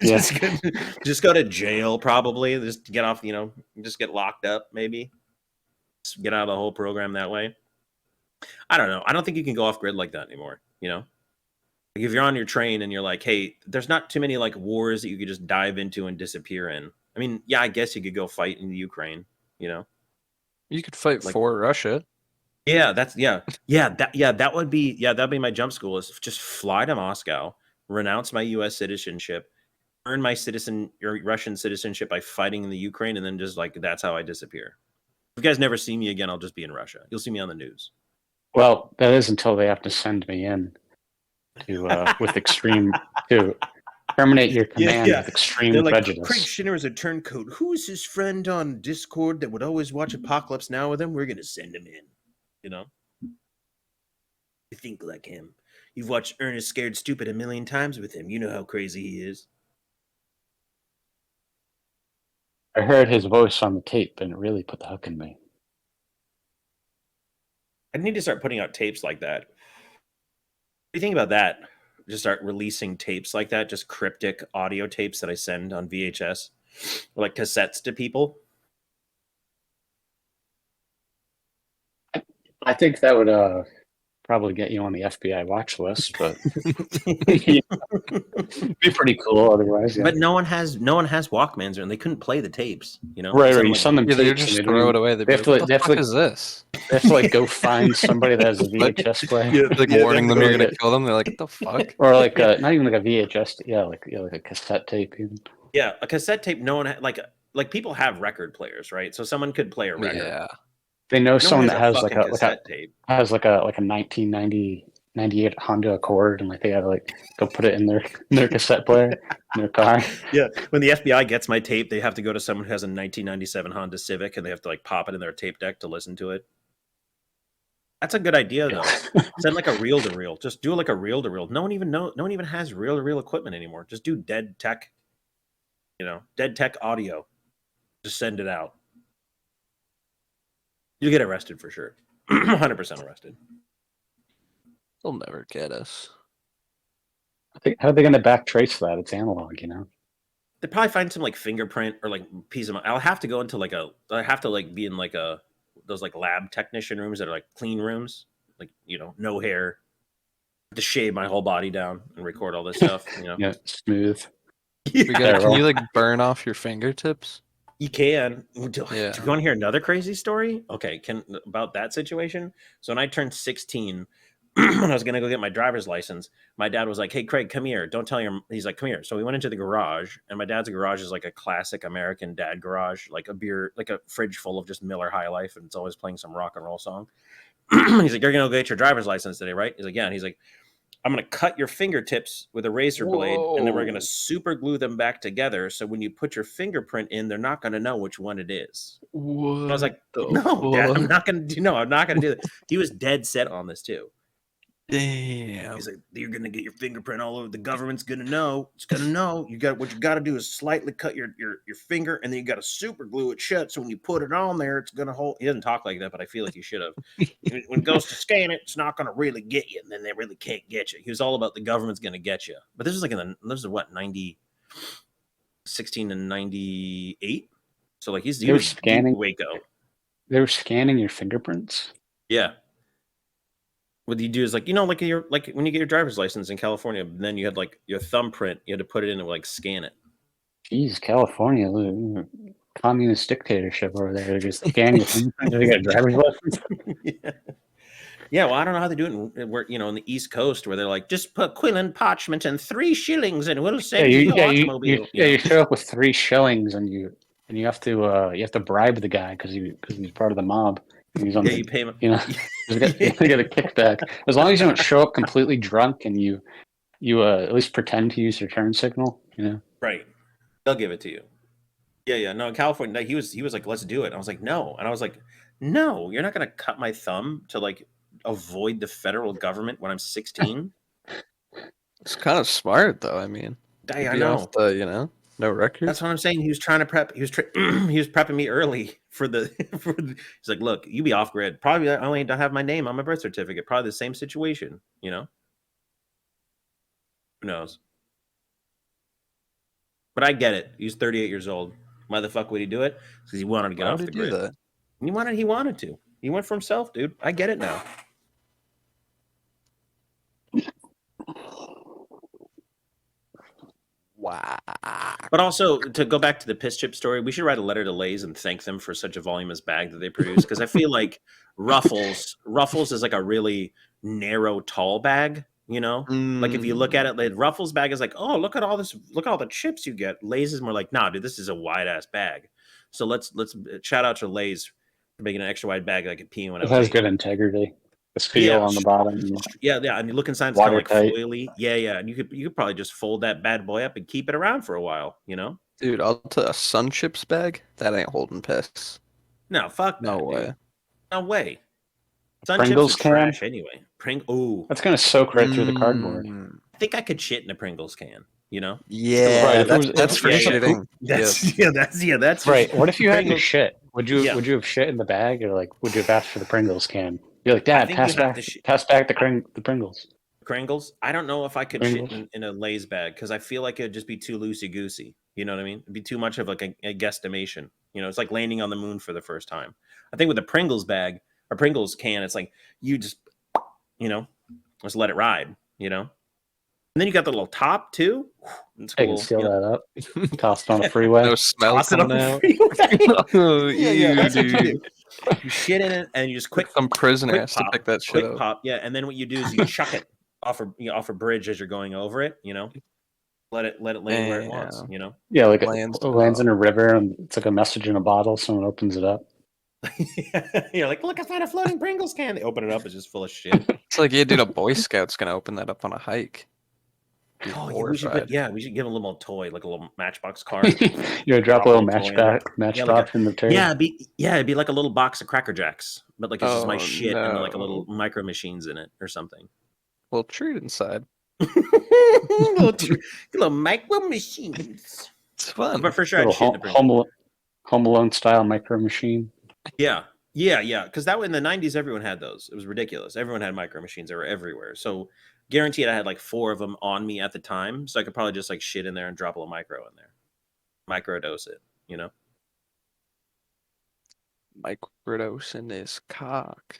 just go to jail. Probably just get off. Just get locked up. Maybe just get out of the whole program that way. I don't know. I don't think you can go off grid like that anymore. Like if you're on your train and you're like, hey, there's not too many like wars that you could just dive into and disappear in. I mean, yeah, I guess you could go fight in the Ukraine, You could fight for Russia. Yeah, that would be my jump school, is just fly to Moscow, renounce my US citizenship, earn my Russian citizenship by fighting in the Ukraine, and then just like that's how I disappear. If you guys never see me again, I'll just be in Russia. You'll see me on the news. Well, that is until they have to send me in to with extreme to terminate your command with extreme prejudice. Craig Shinner is a turncoat. Who is his friend on Discord that would always watch Apocalypse Now with him? We're gonna send him in. You think like him. You've watched Ernest Scared Stupid a million times with him. You know how crazy he is. I heard his voice on the tape, and it really put the hook in me. I need to start putting out tapes like that. What do you think about that? Just start releasing tapes like that, just cryptic audio tapes that I send on VHS, or like cassettes to people. I think that would probably get you on the FBI watch list, but yeah, be pretty cool otherwise. Yeah. But no one has Walkmans, and they couldn't play the tapes. You know, Right, Send right. them, You like, send them Yeah, they tapes and just they throw don't. it away. They'd They be have like, to. what They the have fuck to. is this? They have to like go find somebody that has a VHS player, Yeah. Like Yeah, warning they them have you're to gonna kill them. They're like, what the fuck? or like not even like a VHS. Yeah, like a cassette tape. Even. Yeah, a cassette tape. No one like people have record players, right? So someone could play a record. Yeah. They know No someone one that has has a like fucking a cassette tape. has like a 98 Honda Accord, and like they gotta like go put it in their cassette player in their car. Yeah, when the FBI gets my tape, they have to go to someone who has a 1997 Honda Civic, and they have to like pop it in their tape deck to listen to it. That's a good idea, though. Send like a reel to reel. Just do like a reel to reel. No one even has reel to reel equipment anymore. Just do dead tech. Dead tech audio. Just send it out. You get arrested for sure. 100% arrested. They'll never get us. How are they gonna back trace that? It's analog, They probably find some like fingerprint or like piece of. I'll have to go into like I have to like be in like those like lab technician rooms that are like clean rooms, like no hair. To shave my whole body down and record all this stuff. Yeah, smooth. Can you like burn off your fingertips? You can. Do Yeah. you want to hear another crazy story? Okay, about that situation. So when I turned 16, when I was gonna go get my driver's license, my dad was like, "Hey, Craig, come here. Don't tell your." He's like, "Come here." So we went into the garage, and my dad's garage is like a classic American dad garage, like a fridge full of just Miller High Life, and it's always playing some rock and roll song. He's like, "You're gonna go get your driver's license today, right?" He's like, "Yeah." And he's like, "I'm going to cut your fingertips with a razor blade, and then we're going to super glue them back together. So when you put your fingerprint in, they're not going to know which one it is." What? And I was like, "No, Dad, I'm not going to do. No, I'm not going to do that." He was dead set on this too. Damn. He's like, "You're going to get your fingerprint all over. The government's going to know. It's going to know. What you got to do is slightly cut your finger, and then you got to super glue it shut. So when you put it on there, it's going to hold." He doesn't talk like that, but I feel like he should have. When it goes to scan it, it's not going to really get you, and then they really can't get you. He was all about the government's going to get you. But this is like this is what 16 and 98. So like he was scanning Waco. They were scanning your fingerprints. Yeah. What you do is like like when you get your driver's license in California, then you had like your thumbprint, you had to put it in and like scan it. Jeez, California, communist dictatorship over there. They're just scanning your fingerprints. They got a driver's license. Yeah, well, I don't know how they do it on the East Coast where they're like, just put quill and parchment and 3 shillings and we'll send you your automobile. You show up with 3 shillings and you have to bribe the guy because he's part of the mob. He's on you pay him. You get a kickback as long as you don't show up completely drunk and you at least pretend to use your turn signal. Right, they'll give it to you. Yeah. No, in California, he was like, "Let's do it." I was like, "No," and I was like, "No, you're not gonna cut my thumb to like avoid the federal government when I'm 16." It's kind of smart though. I mean, I know. Off the, no record. That's what I'm saying. He was trying to prep. He was prepping me early for the. He's like, "Look, you be off grid. Probably I only don't have my name on my birth certificate. Probably the same situation. Who knows?" But I get it. He's 38 years old. Why the fuck would he do it? Because he wanted to get off the grid. That? He wanted to. He went for himself, dude. I get it now. Wow. But also, to go back to the piss chip story, we should write a letter to Lay's and thank them for such a voluminous bag that they produce. Because I feel like Ruffles is like a really narrow, tall bag. Like if you look at it, like Ruffles bag is like, "Oh, look at all this, look at all the chips you get." Lay's is more like, "Nah, dude, this is a wide ass bag." So let's shout out to Lay's for making an extra wide bag that I could pee in when It has good integrity. The seal on the bottom. Yeah, and you look inside, it's kind of like foily. Yeah, and you could probably just fold that bad boy up and keep it around for a while. Dude, I'll tell a Sun Chips bag that ain't holding piss. No, fuck no that, way. Dude. No way. Sun Pringles chips are trash anyway. Ooh, that's gonna soak right through the cardboard. I think I could shit in a Pringles can. Yeah, right, that's for shitting. That's right. What if you had your shit? Would you have shit in the bag, or like would you have asked for the Pringles can? You're like, "Dad, pass back the Pringles." Pringles? I don't know if I could shit in a Lay's bag because I feel like it'd just be too loosey goosey. You know what I mean? It'd be too much of like a guesstimation. It's like landing on the moon for the first time. I think with a Pringles bag, a Pringles can, it's like you just, just let it ride, And then you got the little top too. It's I cool. can seal that up. Toss it on a freeway. No smell Toss it on coming the out. freeway. Oh, Yeah, that's what you dude. do. You shit in it and you just quick Some prisoner quick has to pop, pick that shit quick up. pop. Yeah, and then what you do is you chuck it off a bridge as you're going over it. Let it lay where it wants. Yeah, like Lands it lands in a river and it's like a message in a bottle. Someone opens it up. You're like, look, I found a floating Pringles can. They open it up, it's just full of shit. It's like, yeah, dude, a Boy Scout's gonna open that up on a hike. Be Oh, horrified. we should give him a little toy, like a little Matchbox car. Drop a little toy in matchbox in the turd. Yeah, it'd be like a little box of Cracker Jacks, but like it's just my Oh, shit and like a no. little micro machines in it or something. Little treat inside. little micro machines. It's fun. But for sure, I'd Little shit in the Pringles. Home Alone style micro machine. Yeah. Because that in the 90s, everyone had those. It was ridiculous. Everyone had micro machines. They were everywhere. So guaranteed I had like 4 of them on me at the time. So I could probably just like shit in there and drop a little micro in there. Microdose it, Microdose in his cock.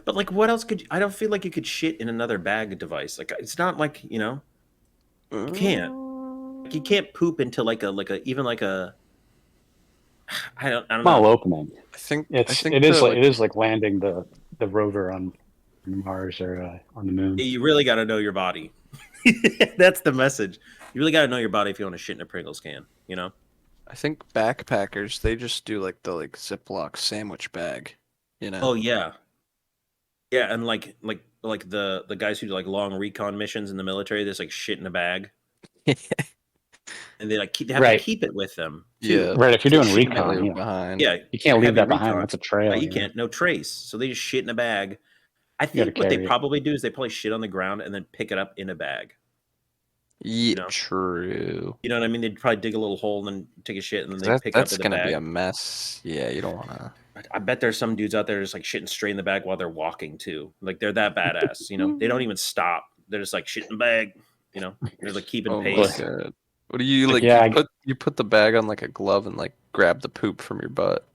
But like what else I don't feel like you could shit in another bag device. Like it's not like, you can't. Like, you can't poop into like a I don't know. Small opening. I think It is like landing the rover on Mars or on the moon. You really got to know your body. That's the message. You really got to know your body if you want to shit in a Pringles can, I think backpackers, they just do like the Ziploc sandwich bag, Oh yeah. Yeah, and like the guys who do like long recon missions in the military, there's like shit in a bag. And they have to keep it with them. Yeah. Right, if you're doing Can't leave recon, it behind. Yeah. you can't leave heavy that behind. recon. That's a trail. You can't, no trace. So they just shit in a bag. I gotta think what they carry it. probably do is they probably shit on the ground and then pick it up in a bag. Yeah, true. You know what I mean? They'd probably dig a little hole and then take a shit and then they pick it up in the bag. That's gonna be a mess. Yeah, you don't wanna. I bet there's some dudes out there just like shitting straight in the bag while they're walking too. Like they're that badass, They don't even stop. They're just like shit in the bag, They're like keeping pace. My God. What do you Like, you put the bag on like a glove and like grab the poop from your butt?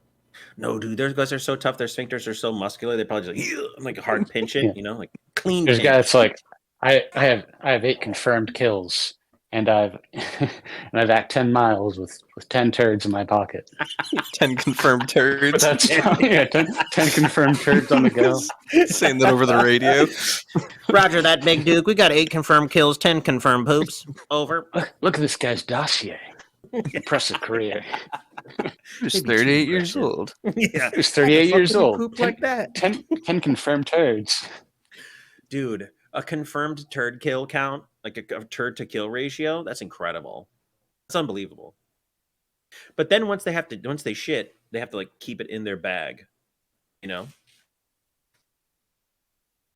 No, dude, those guys are so tough. Their sphincters are so muscular. They probably just like hard pinch it, like clean. There's pinch. guys like I have 8 confirmed kills, and I've act 10 miles with 10 turds in my pocket. 10 confirmed turds. But that's 10 confirmed turds on the go. Saying that over the radio. Roger that, Big Duke. We got 8 confirmed kills, 10 confirmed poops. Over. Look at this guy's dossier. Impressive career. He's 38 years old. Yeah, He's 38 years old. Poop like that, 10 confirmed turds. dude. A confirmed turd kill count, like a turd to kill ratio. That's incredible. That's unbelievable. But then once they shit, they have to like keep it in their bag.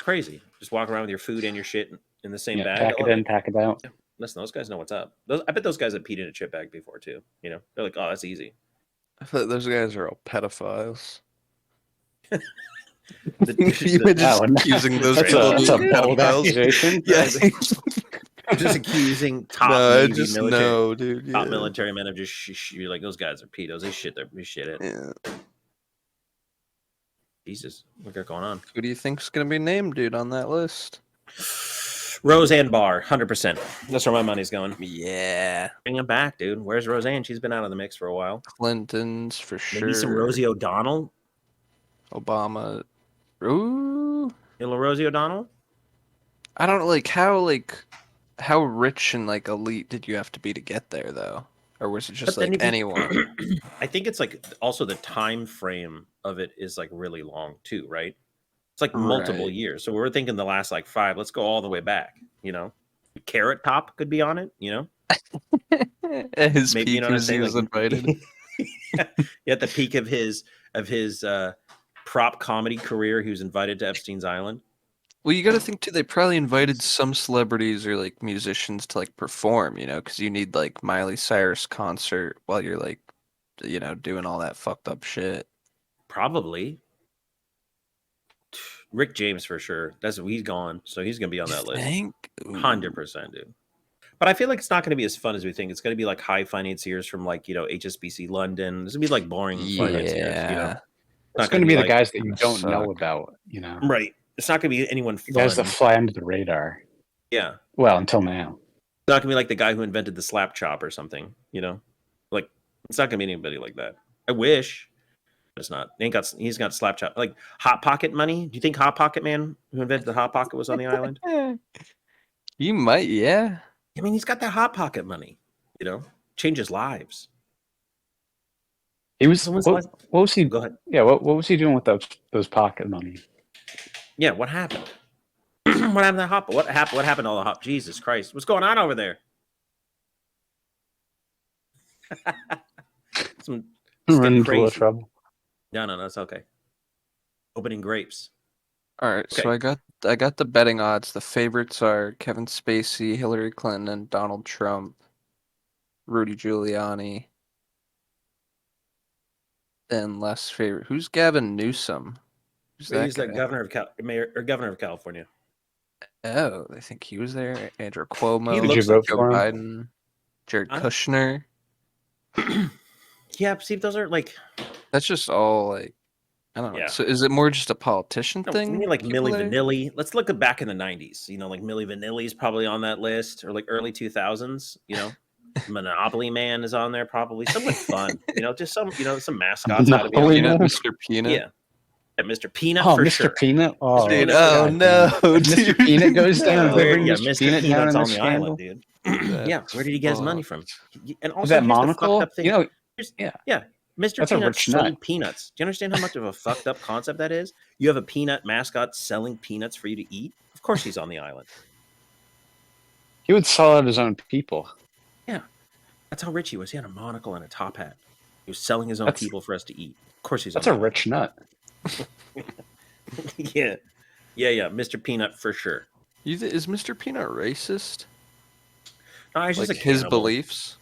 Crazy. Just walk around with your food and your shit in the same bag. Pack it in, pack it out. Listen, those guys know what's up. I bet those guys have peed in a chip bag before too. They're like, oh, that's easy. I thought those guys are all pedophiles. The- You were just accusing those That's people of a being bold pedophiles. accusation. Yeah. just accusing top No, Navy just military, no, dude. top Yeah. military men of you're like, those guys are pedos. They shit it. Yeah. Jesus, what got going on? Who do you think's gonna be named, dude, on that list? Roseanne Barr, 100%. That's where my money's going. Yeah. Bring him back, dude. Where's Roseanne? She's been out of the mix for a while. Clintons for sure. Maybe some Rosie O'Donnell. Obama. Ooh. Little Rosie O'Donnell. I don't know, how rich and like elite did you have to be to get there though? Or was it just But then like you- anyone? I think it's like also the time frame of it is like really long too, right? It's like multiple Right. years. So we're thinking the last like 5. Let's go all the way back. Carrot Top could be on it. At his Maybe, peak what I'm was he saying? was Like, invited. at the peak of his prop comedy career, he was invited to Epstein's Island. Well, you got to think too. They probably invited some celebrities or like musicians to like perform, because you need like Miley Cyrus concert while you're like, doing all that fucked up shit. Probably. Rick James for sure. He's gone, so he's gonna be on that list. Think? 100%, dude. But I feel like it's not gonna be as fun as we think. It's gonna be like high financiers from like HSBC London. This would be like boring financiers. Yeah. It's going to be the like, guys that you gonna don't know suck. about, you know. right. It's not gonna be anyone The guys that fun. fly under the radar. Yeah. Well, until now. It's not gonna be like the guy who invented the slap chop or something, you know? Like, it's not gonna be anybody like that. I wish, but it's not. He's got slap chop. Like Hot Pocket money. Do you think Hot Pocket man who invented the Hot Pocket was on the island? You might, yeah. I mean, he's got that Hot Pocket money, you know? Changes lives. He was. Someone's What was he? Go ahead. Yeah. What was he doing with those pocket money? Yeah, what happened? What happened to Hop? What happened to all the Hop? Jesus Christ. What's going on over there? Some it's Run getting into a little crazy. trouble. No, it's okay. Opening grapes. All right, so Okay. I got the betting odds. The favorites are Kevin Spacey, Hillary Clinton, Donald Trump, Rudy Giuliani. Then less favorite. Who's Gavin Newsom? Who's that He's the guy? governor of California. Oh, I think he was there. Andrew Cuomo, He Did you looks vote Joe for him? Biden, Jared Huh? Kushner. Yeah, see, those are like That's just all like I don't know. Yeah. So is it more just a politician no, thing? we need like people Milli there? Vanilli. Let's look at back in the '90s. You know, like Milli Vanilli's probably on that list, or like early 2000s. You know, Monopoly Man is on there probably. Someone fun. You know, just some mascots got to be on Monopoly there. Man? Mr. Peanut. Yeah, Mr. Peanut Oh, for Mr. sure. Peanut. Oh, Dude, Peanut, oh God no, damn. Mr. dude. Peanut goes down. No. They bring Yeah, Mr. Mr. Peanut down Peanut's in on this the scandal. island, dude. Yeah, where did he get his money from? And Is also, that here's the fucked monocle? up thing. You know, Yeah, Mr. That's a Peanut rich sold nut. peanuts. Do you understand how much of a fucked up concept that is? You have a peanut mascot selling peanuts for you to eat. Of course, he's on the island. he would sell out his own people. Yeah, that's how rich he was. He had a monocle and a top hat. He was selling his own That's- people for us to eat. Of course, he's That's on a the rich nut. island. Yeah. Mr. Peanut for sure. Is Mr. Peanut racist? No, he's Like just a his cannibal. beliefs?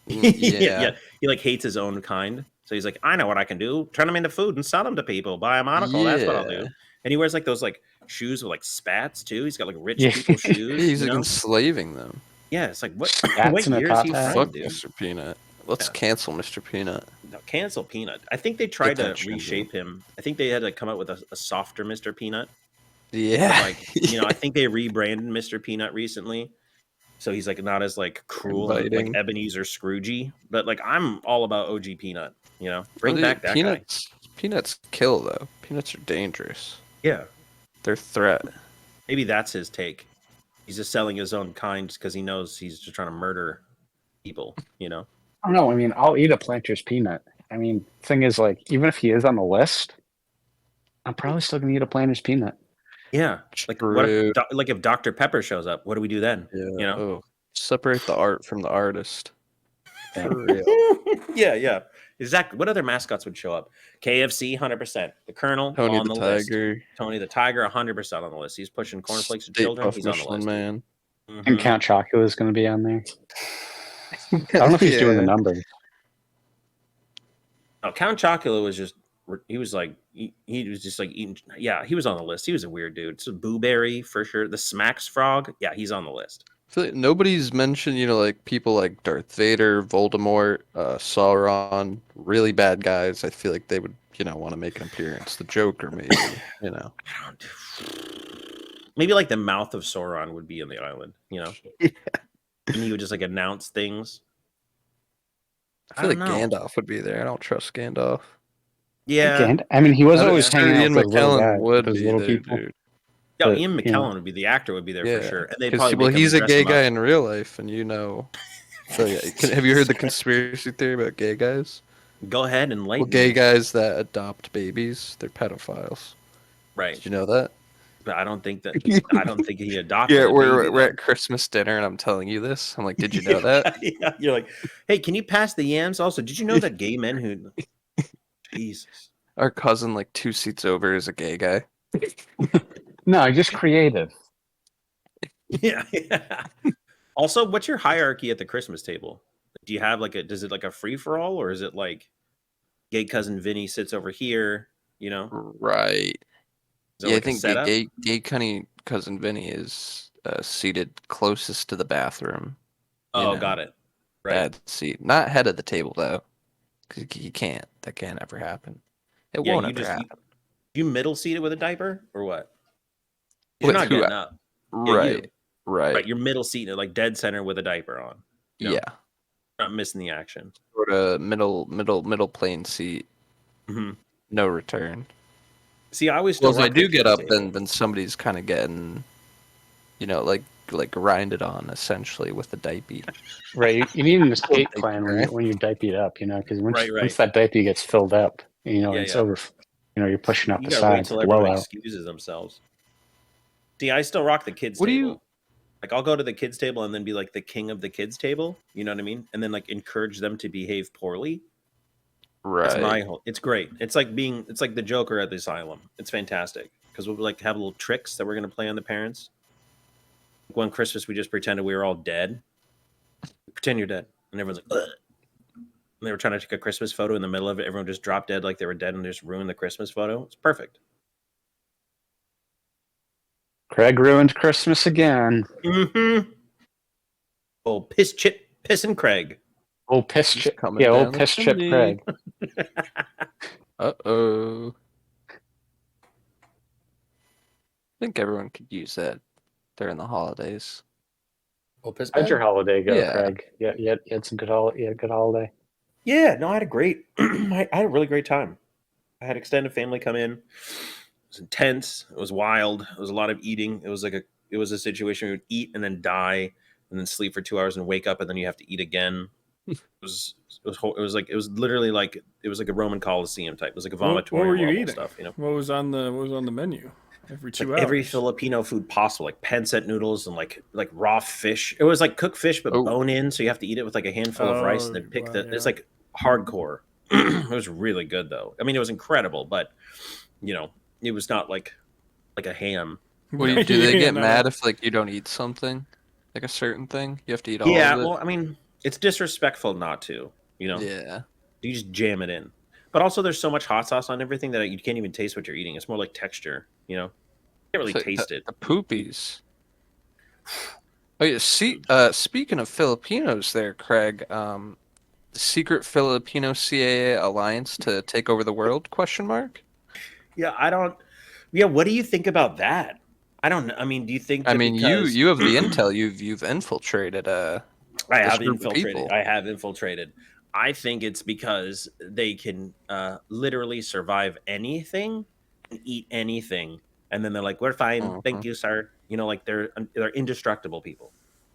yeah. He like hates his own kind. So he's like, I know what I can do. Turn them into food and sell them to people. Buy a monocle. That's what I'll do. Yeah. And he wears like those like shoes with like spats too. He's got like rich Yeah. people shoes. He's you like know? enslaving them. Yeah, it's like what Spats and a year is top he hat. from, Fuck dude? Mr. Peanut. Let's Yeah. cancel Mr. Peanut. No, cancel Peanut. I think they tried to Detention, reshape him. I think they had to come up with a softer Mr. Peanut. Yeah. But, like, I think they rebranded Mr. Peanut recently. So he's like not as like cruel and like Inviting. Ebenezer Scroogey. But like I'm all about OG Peanut, Bring Well, back dude, that Peanuts kill though. Peanuts are dangerous. guy. Yeah. They're a threat. Maybe that's his take. He's just selling his own kind because he knows he's just trying to murder people, I don't know. I mean, I'll eat a Planters peanut. I mean, thing is, like, even if he is on the list, I'm probably still gonna eat a Planters peanut. Yeah. Like True. like if Dr. Pepper shows up, what do we do then? Yeah. Oh, separate the art from the artist. For real. Yeah. Exactly. What other mascots would show up? KFC, 100%. The Colonel Tony on the the list. Tiger. Tony the Tiger, 100% on the list. He's pushing cornflakes to State children. Puff He's on the Michelin list. Man. Mhm. And Count Chocula is gonna be on there. I don't know if he's doing the numbers. No, Count Chocula was just he was like he was just like eating. Yeah, he was on the list. He was a weird dude. So Boo Berry for sure. The Smacks Frog. Yeah, he's on the list. I feel like nobody's mentioned, like people like Darth Vader, Voldemort, Sauron, really bad guys. I feel like they would, want to make an appearance. The Joker, maybe, I don't. Maybe like the mouth of Sauron would be on the island. And he would just like announce things. I feel like don't know. Gandalf would be there. I don't trust Gandalf. Yeah. And, I mean, he was always sure hanging out Ian with those little McKellen guys, would those be little there, people. dude. Yeah, But, Ian you know. McKellen would be the actor would be there Yeah, for sure. And they'd 'Cause, probably well, make him he's a dress gay him up. guy in real life, and So yeah, have you heard the conspiracy theory about gay guys? Go ahead and Well, lighten gay me. guys that adopt babies, they're pedophiles. Right. Did you know that? But I don't think he adopted. Yeah, a we're baby, at Christmas dinner, and I'm telling you this. I'm like, did you know that? Yeah, you're like, hey, can you pass the yams? Also, did you know that gay men who Jesus. Our cousin, like 2 seats over, is a gay guy. No, just creative. Yeah. Also, what's your hierarchy at the Christmas table? Do you have does it like a free for all, or is it like gay cousin Vinny sits over here? Right. Is there Yeah, I like a think setup? gay cousin Vinny is seated closest to the bathroom. Oh, got it. Right. Bad seat. Not head of the table, though. Because he can't. That can't ever happen. It Yeah, won't you ever just happen. you middle seated with a diaper or what? You're With not who? getting up. Yeah, Right. right. You're middle seated, like dead center with a diaper on. No, Yeah. not missing the action. Sort of middle plane seat. Hmm. No return. See, I always Well, still if I rock the do get kids up, table. then somebody's kind of getting, like grinded on essentially with the diaper. Right, you need an escape Thank plan you, when right? you're diapered up, because Right, once right. that diaper gets filled up, Yeah, it's yeah. over. You're pushing out You the gotta wait sides, till everyone blowout. excuses themselves. See, I still rock the kids What do table. you? Like I'll go to the kids table and then be like the king of the kids table. You know what I mean? And then like encourage them to behave poorly. That's Right. my whole. It's great. It's like the Joker at the asylum. It's fantastic because we'll like have little tricks that we're gonna play on the parents. One Christmas, we just pretended we were all dead. Pretend you're dead, and everyone's like, ugh. And they were trying to take a Christmas photo in the middle of it. Everyone just dropped dead like they were dead and just ruined the Christmas photo. It's perfect. Craig ruined Christmas again. Mm-hmm. Oh, piss and Craig. Old piss Just chip. coming Yeah, down old the piss chip chimney. Craig. Uh-oh. I think everyone could use that during the holidays. Oh, piss How'd your holiday go, Yeah. Craig? Yeah, you had some good good holiday. Yeah, no, I had a great, I had a really great time. I had extended family come in. It was intense. It was wild. It was a lot of eating. It was a situation where you would eat and then die and then sleep for 2 hours and wake up and then you have to eat again. It was literally like it was like a Roman Coliseum type. It was like a What vomitorium were you level eating? stuff, What was on the menu? Every 2 hours. every Filipino food possible, like pancit noodles and like raw fish. It was like cooked fish but Oh. bone in, so you have to eat it with like a handful of rice and then pick wow, it's yeah. like hardcore. It was really good though. I mean, it was incredible, but it was not like a ham. Do they get no. mad if like you don't eat something, like a certain thing? You have to eat all Yeah, of it. well, I mean, it's disrespectful not to. Yeah. You just jam it in. But also, there's so much hot sauce on everything that you can't even taste what you're eating. It's more like texture. You can't really So, taste it. The poopies. Oh yeah. Speaking of Filipinos, there, Craig. The secret Filipino CAA alliance to take over the world? Question mark. Yeah, I don't. Yeah, what do you think about that? I don't know. I mean, do you think? I That mean, because you have the intel. You've infiltrated I this have group of infiltrated. people. I have infiltrated. I think it's because they can literally survive anything and eat anything, and then they're like, "We're fine, thank you, sir." Like they're indestructible people.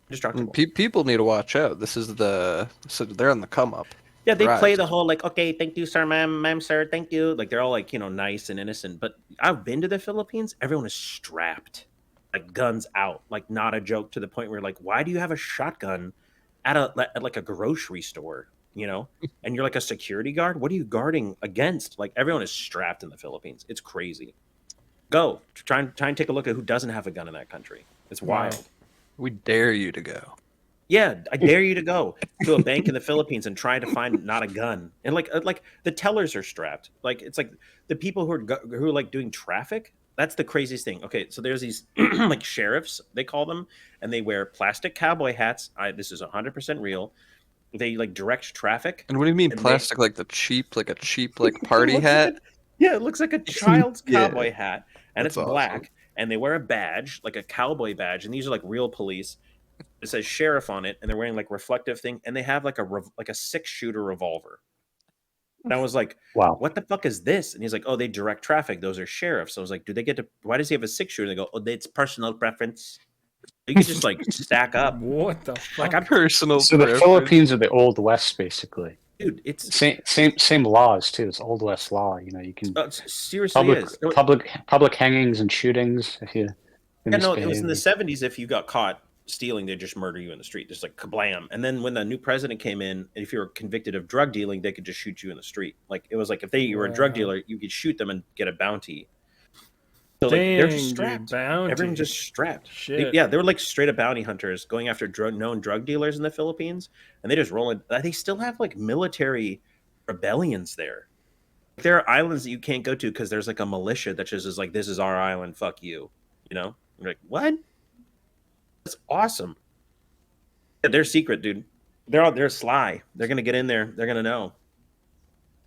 Indestructible. People need to watch out. So they're on the come up. Yeah, they play Rise. the whole like, "Okay, thank you, sir, ma'am, sir, thank you." Like they're all like nice and innocent. But I've been to the Philippines. Everyone is strapped, like guns out, like not a joke. To the point where like, why do you have a shotgun at like a grocery store? And you're like a security guard. What are you guarding against? Like everyone is strapped in the Philippines. It's crazy. Go try and take a look at who doesn't have a gun in that country. It's wild. Wow. We dare you to go. Yeah, I dare you to go to a bank in the Philippines and try to find not a gun. And like the tellers are strapped. Like it's like the people who are like doing traffic. That's the craziest thing. Okay, so there's these like sheriffs they call them, and they wear plastic cowboy hats. This is 100% real. They like direct traffic. And what do you mean And plastic? Like a cheap like party hat? Yeah, it looks like a child's Yeah. cowboy hat, and That's it's black. awesome. And they wear a badge, like a cowboy badge, and these are like real police. It says sheriff on it, and they're wearing like reflective thing, and they have like a 6-shooter revolver. And I was like, Wow. "What the fuck is this?" And he's like, "Oh, they direct traffic. Those are sheriffs." So I was like, "Do they get to? Why does he have a 6-shooter?" They go, "Oh, it's personal preference." You can just like stack up. What the fuck? Like I'm, Personal So the preference. Philippines are the Old West, basically. dude. It's Same laws too. It's Old West law. You can seriously is. public hangings and shootings if you Yeah, no, it was in the misbehave. 70s. If you got caught stealing, they'd just murder you in the street, just like kablam. And then when the new president came in, if you were convicted of drug dealing, they could just shoot you in the street. Like it was like if you were a drug Wow. dealer, you could shoot them and get a bounty. So like they're just Dang, strapped. dude, bounty. Everyone's just strapped. Shit. Yeah, they were like straight up bounty hunters going after known drug dealers in the Philippines, and they just roll in. They still have like military rebellions there. There are islands that you can't go to because there's like a militia that just is like, "This is our island, fuck you." You're like, what? That's awesome. Yeah, they're secret, dude. They're sly. They're gonna get in there. They're gonna know.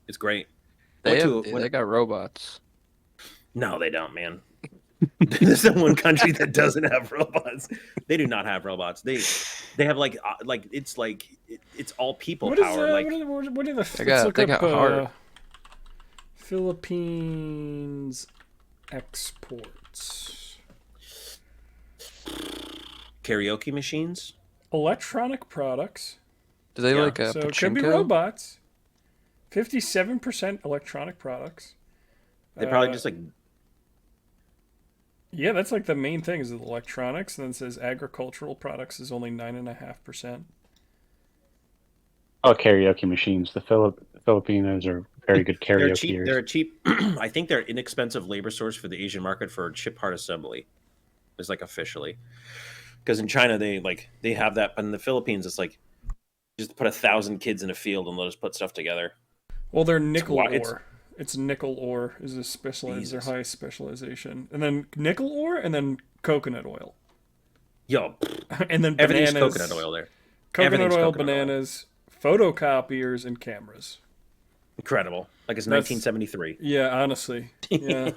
It's great. They got robots. No, they don't, man. There's the one country that doesn't have robots. They do not have robots. They have it's all people power. What are the They got heart. Philippines exports? Karaoke machines, Electronic products. Do they like a So pachinko? it could be robots. 57% electronic products. they probably just Yeah, that's like the main thing is electronics. And then it says agricultural products is only 9.5%. Oh, karaoke machines. The Filipinos are very good they're karaoke. cheap. They're a cheap. I think they're inexpensive labor source for the Asian market for chip part assembly. Is like officially, because in China they have that, but in the Philippines it's like just put 1,000 kids in a field and let us put stuff together. Well, they're nickel it's- ore. It's nickel ore is their Jesus. highest specialization, and then nickel ore, and then coconut oil, Yo, and then everything's bananas, coconut oil there. coconut Everything's oil, coconut oil. bananas, photocopiers, and cameras. Incredible. Like it's That's- 1973. Yeah, honestly, yeah.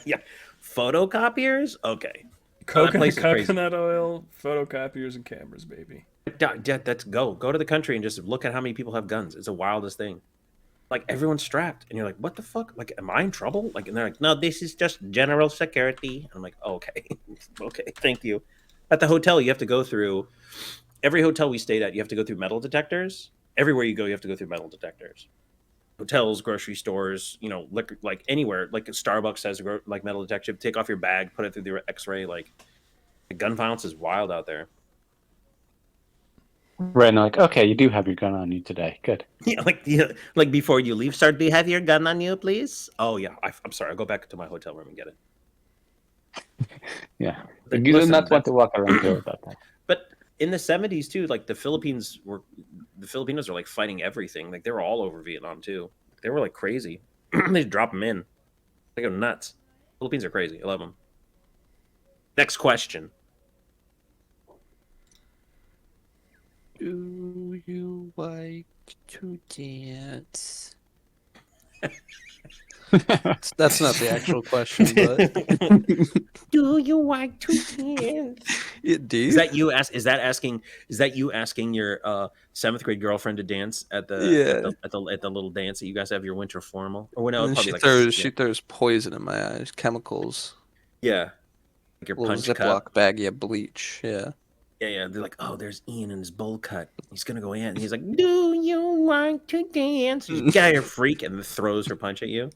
yeah. Photocopiers? Okay. Oh, that place is crazy. Coconut oil, photocopiers, and cameras, baby. That's go to the country and just look at how many people have guns. It's the wildest thing. Like everyone's strapped, and you're like, "What the fuck? Like, am I in trouble?" Like, and they're like, "No, this is just general security." And I'm like, oh, "Okay, okay, thank you." At the hotel, you have to go through. Every hotel we stayed at, you have to go through metal detectors. Everywhere you go, you have to go through metal detectors. Hotels, grocery stores, liquor, like anywhere, like Starbucks has like metal detector. Take off your bag, put it through the X-ray. Like, the gun violence is wild out there. Right, and like, okay, you do have your gun on you today. Good. Like before you leave, sir, do you have your gun on you, please? Oh yeah, I'm sorry. I'll go back to my hotel room and get it. Yeah. But You do listen, not want to walk around here without that. But in the 70s too, like the Filipinos are like fighting everything. Like they were all over Vietnam too. They were like crazy. They just drop them in. They go nuts. Philippines are crazy. I love them. Next question. Do you like to dance? That's not the actual question, but Do you like to dance? do you? Is that you asking your seventh grade girlfriend to dance at the little dance that you guys have, your winter formal? Or no, And probably she throws poison in my eyes, chemicals. Yeah. Like your Little punch Ziploc cup. baggie of bleach. Yeah. Yeah. They're like, oh, there's Ian in his bowl cut. He's gonna go in. And he's like, do you like to dance? You get out of your freak, and then throws her punch at you.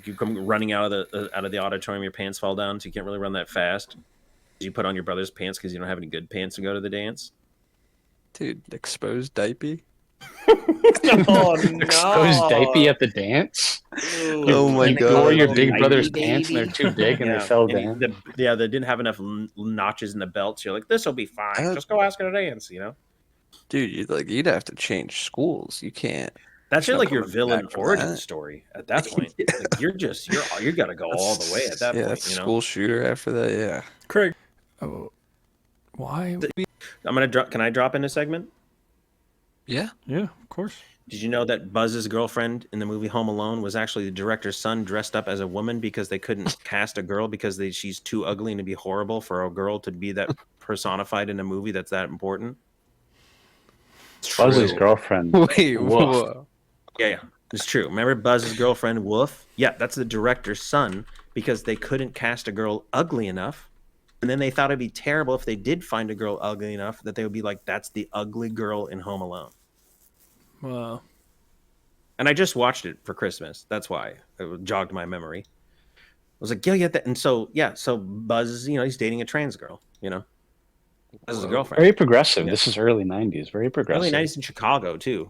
You come running out of the auditorium. Your pants fall down, so you can't really run that fast. You put on your brother's pants because you don't have any good pants to go to the dance. Dude, exposed diaper. Oh Exposed diaper at the dance? Oh my You God. wore your big Baby, brother's baby. pants and they're too big and they fell down. They didn't have enough notches in the belts. You're like, this will be fine. Just go ask her to dance. Dude, you'd have to change schools. You can't. That's No like your coming villain back from origin that. story at that point. Like you got to go all the way at that Yeah, point. that's school shooter after that. Yeah. Craig, why? Can I drop in a segment? Yeah. Yeah, of course. Did you know that Buzz's girlfriend in the movie Home Alone was actually the director's son dressed up as a woman because they couldn't cast a girl because she's too ugly and it'd be horrible for a girl to be that personified in a movie that's that important? It's Buzz's true. girlfriend. Wait. Woof. Whoa. Yeah, it's true. Remember Buzz's girlfriend, Woof? Yeah, that's the director's son because they couldn't cast a girl ugly enough. And then they thought it'd be terrible if they did find a girl ugly enough that they would be like, that's the ugly girl in Home Alone. Wow. And I just watched it for Christmas. That's why it jogged my memory. I was like, yeah, that. And so Buzz, he's dating a trans girl, Buzz's girlfriend. Very progressive. Yeah. This is early 90s. Very progressive. Really nice in Chicago, too,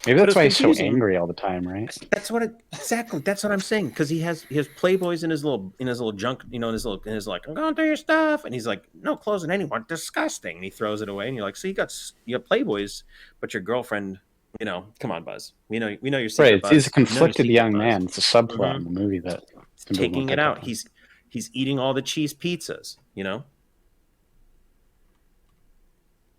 Maybe that's it's why he's so confusing. angry all the time, right? That's what I'm saying. Because he has Playboys in his little junk, in his like, I'm going through your stuff, and he's like, no clothes in anyone, disgusting. And he throws it away, and you're like, so you have Playboys, but your girlfriend, come on, Buzz, we know you're secret, Right. Buzz. He's a conflicted secret, young Buzz. man. It's a subplot in the movie that Taking it out. He's eating all the cheese pizzas. The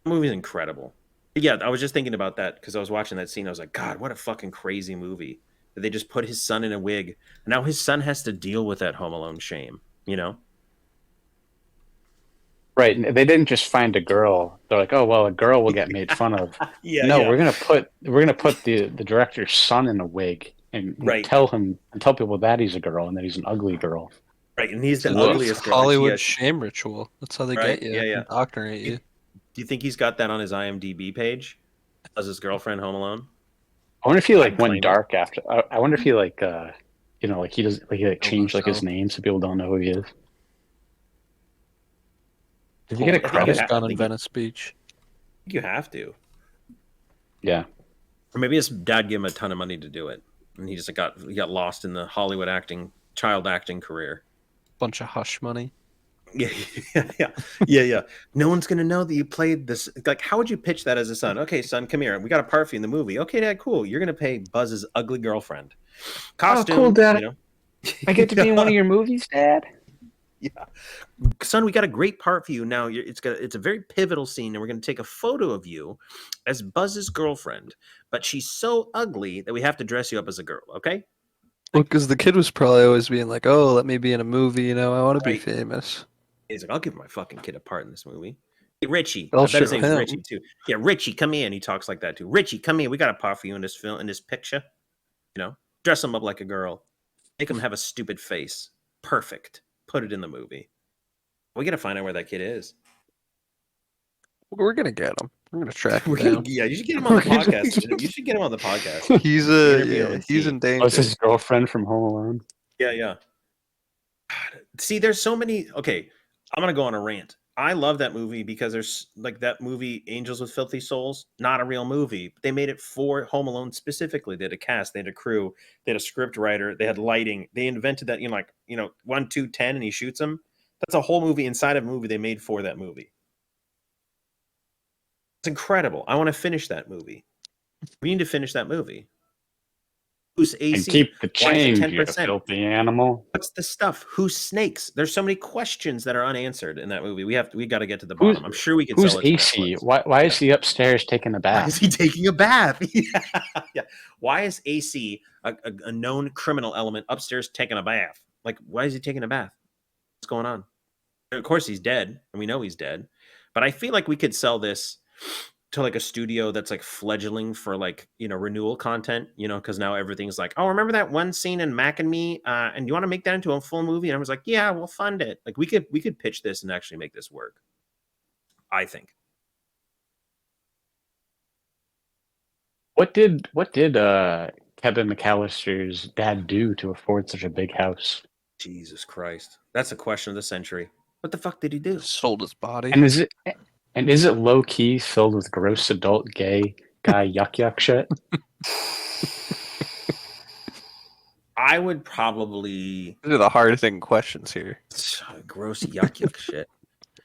movie's incredible. Yeah, I was just thinking about that because I was watching that scene. I was like, God, what a fucking crazy movie. That they just put his son in a wig. And now his son has to deal with that Home Alone shame, you know? Right. And they didn't just find a girl. They're like, oh well, a girl will get made fun of. Yeah, No, yeah. we're gonna put the director's son in a wig and Right. tell people that he's a girl and that he's an ugly girl. Right, and he's the Look, ugliest girl. Hollywood Like, shame ritual. That's how they Right? get you. Yeah, yeah. Indoctrinate you. do you think he's got that on his IMDb page? As his girlfriend Home Alone? I wonder if he like claim went it. dark after. I wonder if he like like he does like he like changed like his so. name so people don't know who he is. Did he get a I think credit? you Gone I in think Venice Beach. You have to. Yeah. Or maybe his dad gave him a ton of money to do it. And he just got lost in the Hollywood child acting career. Bunch of hush money. Yeah. No one's gonna know that you played this. Like, how would you pitch that as a son? Okay, son, come here. We got a part for you in the movie. Okay, Dad, cool. You're gonna pay Buzz's ugly girlfriend. Costume, cool, Dad. you know. I get to be in one of your movies, Dad. Yeah, son, we got a great part for you. Now it's a very pivotal scene, and we're gonna take a photo of you as Buzz's girlfriend. But she's so ugly that we have to dress you up as a girl. Okay. Well, because the kid was probably always being like, "Oh, let me be in a movie. You know, I want to be Right. famous." He's like, I'll give my fucking kid a part in this movie. Hey, Richie. I'll I bet his show name's him. Richie too. Yeah, Richie, come here. And he talks like that too. Richie, come here. We got a part for you in this film, in this picture. You know, dress him up like a girl. Make him have a stupid face. Perfect. Put it in the movie. We got to find out where that kid is. We're gonna get him. We're gonna track him We're gonna, down. yeah, you should get him on the podcast. You should get him on the podcast. He's Interview him yeah, and he's see. in Oh, danger. it's his girlfriend from Home Alone. Yeah. See, there's so many. Okay, I'm gonna go on a rant. I love that movie because there's like that movie Angels with Filthy Souls, not a real movie, but they made it for Home Alone specifically. They had a cast, they had a crew, they had a script writer, they had lighting. They invented that, 1, 2, 10, and he shoots them. That's a whole movie inside of a movie they made for that movie. It's incredible. I want to finish that movie. We need to finish that movie. Who's AC? And keep the Why is it change, you 10%? filthy animal. What's the stuff? Who's snakes? There's so many questions that are unanswered in that movie. We got to get to the bottom. I'm sure we can Who's sell it to AC? Netflix. Why is he upstairs taking a Why bath? is he taking a bath? Yeah. Why is AC a known criminal element upstairs taking a bath? Like, why is he taking a bath? What's going on? And of course, he's dead, and we know he's dead. But I feel like we could sell this to like a studio that's like fledgling for like, renewal content, because now everything's like, oh, remember that one scene in Mac and Me? And you want to make that into a full movie? And I was like, yeah, we'll fund it. Like we could pitch this and actually make this work. I think. What did Kevin McAllister's dad do to afford such a big house? Jesus Christ. That's a question of the century. What the fuck did he do? Sold his body. And is it low key filled with gross adult gay guy yuck shit? I would probably These are the hard thing questions here. gross yuck shit.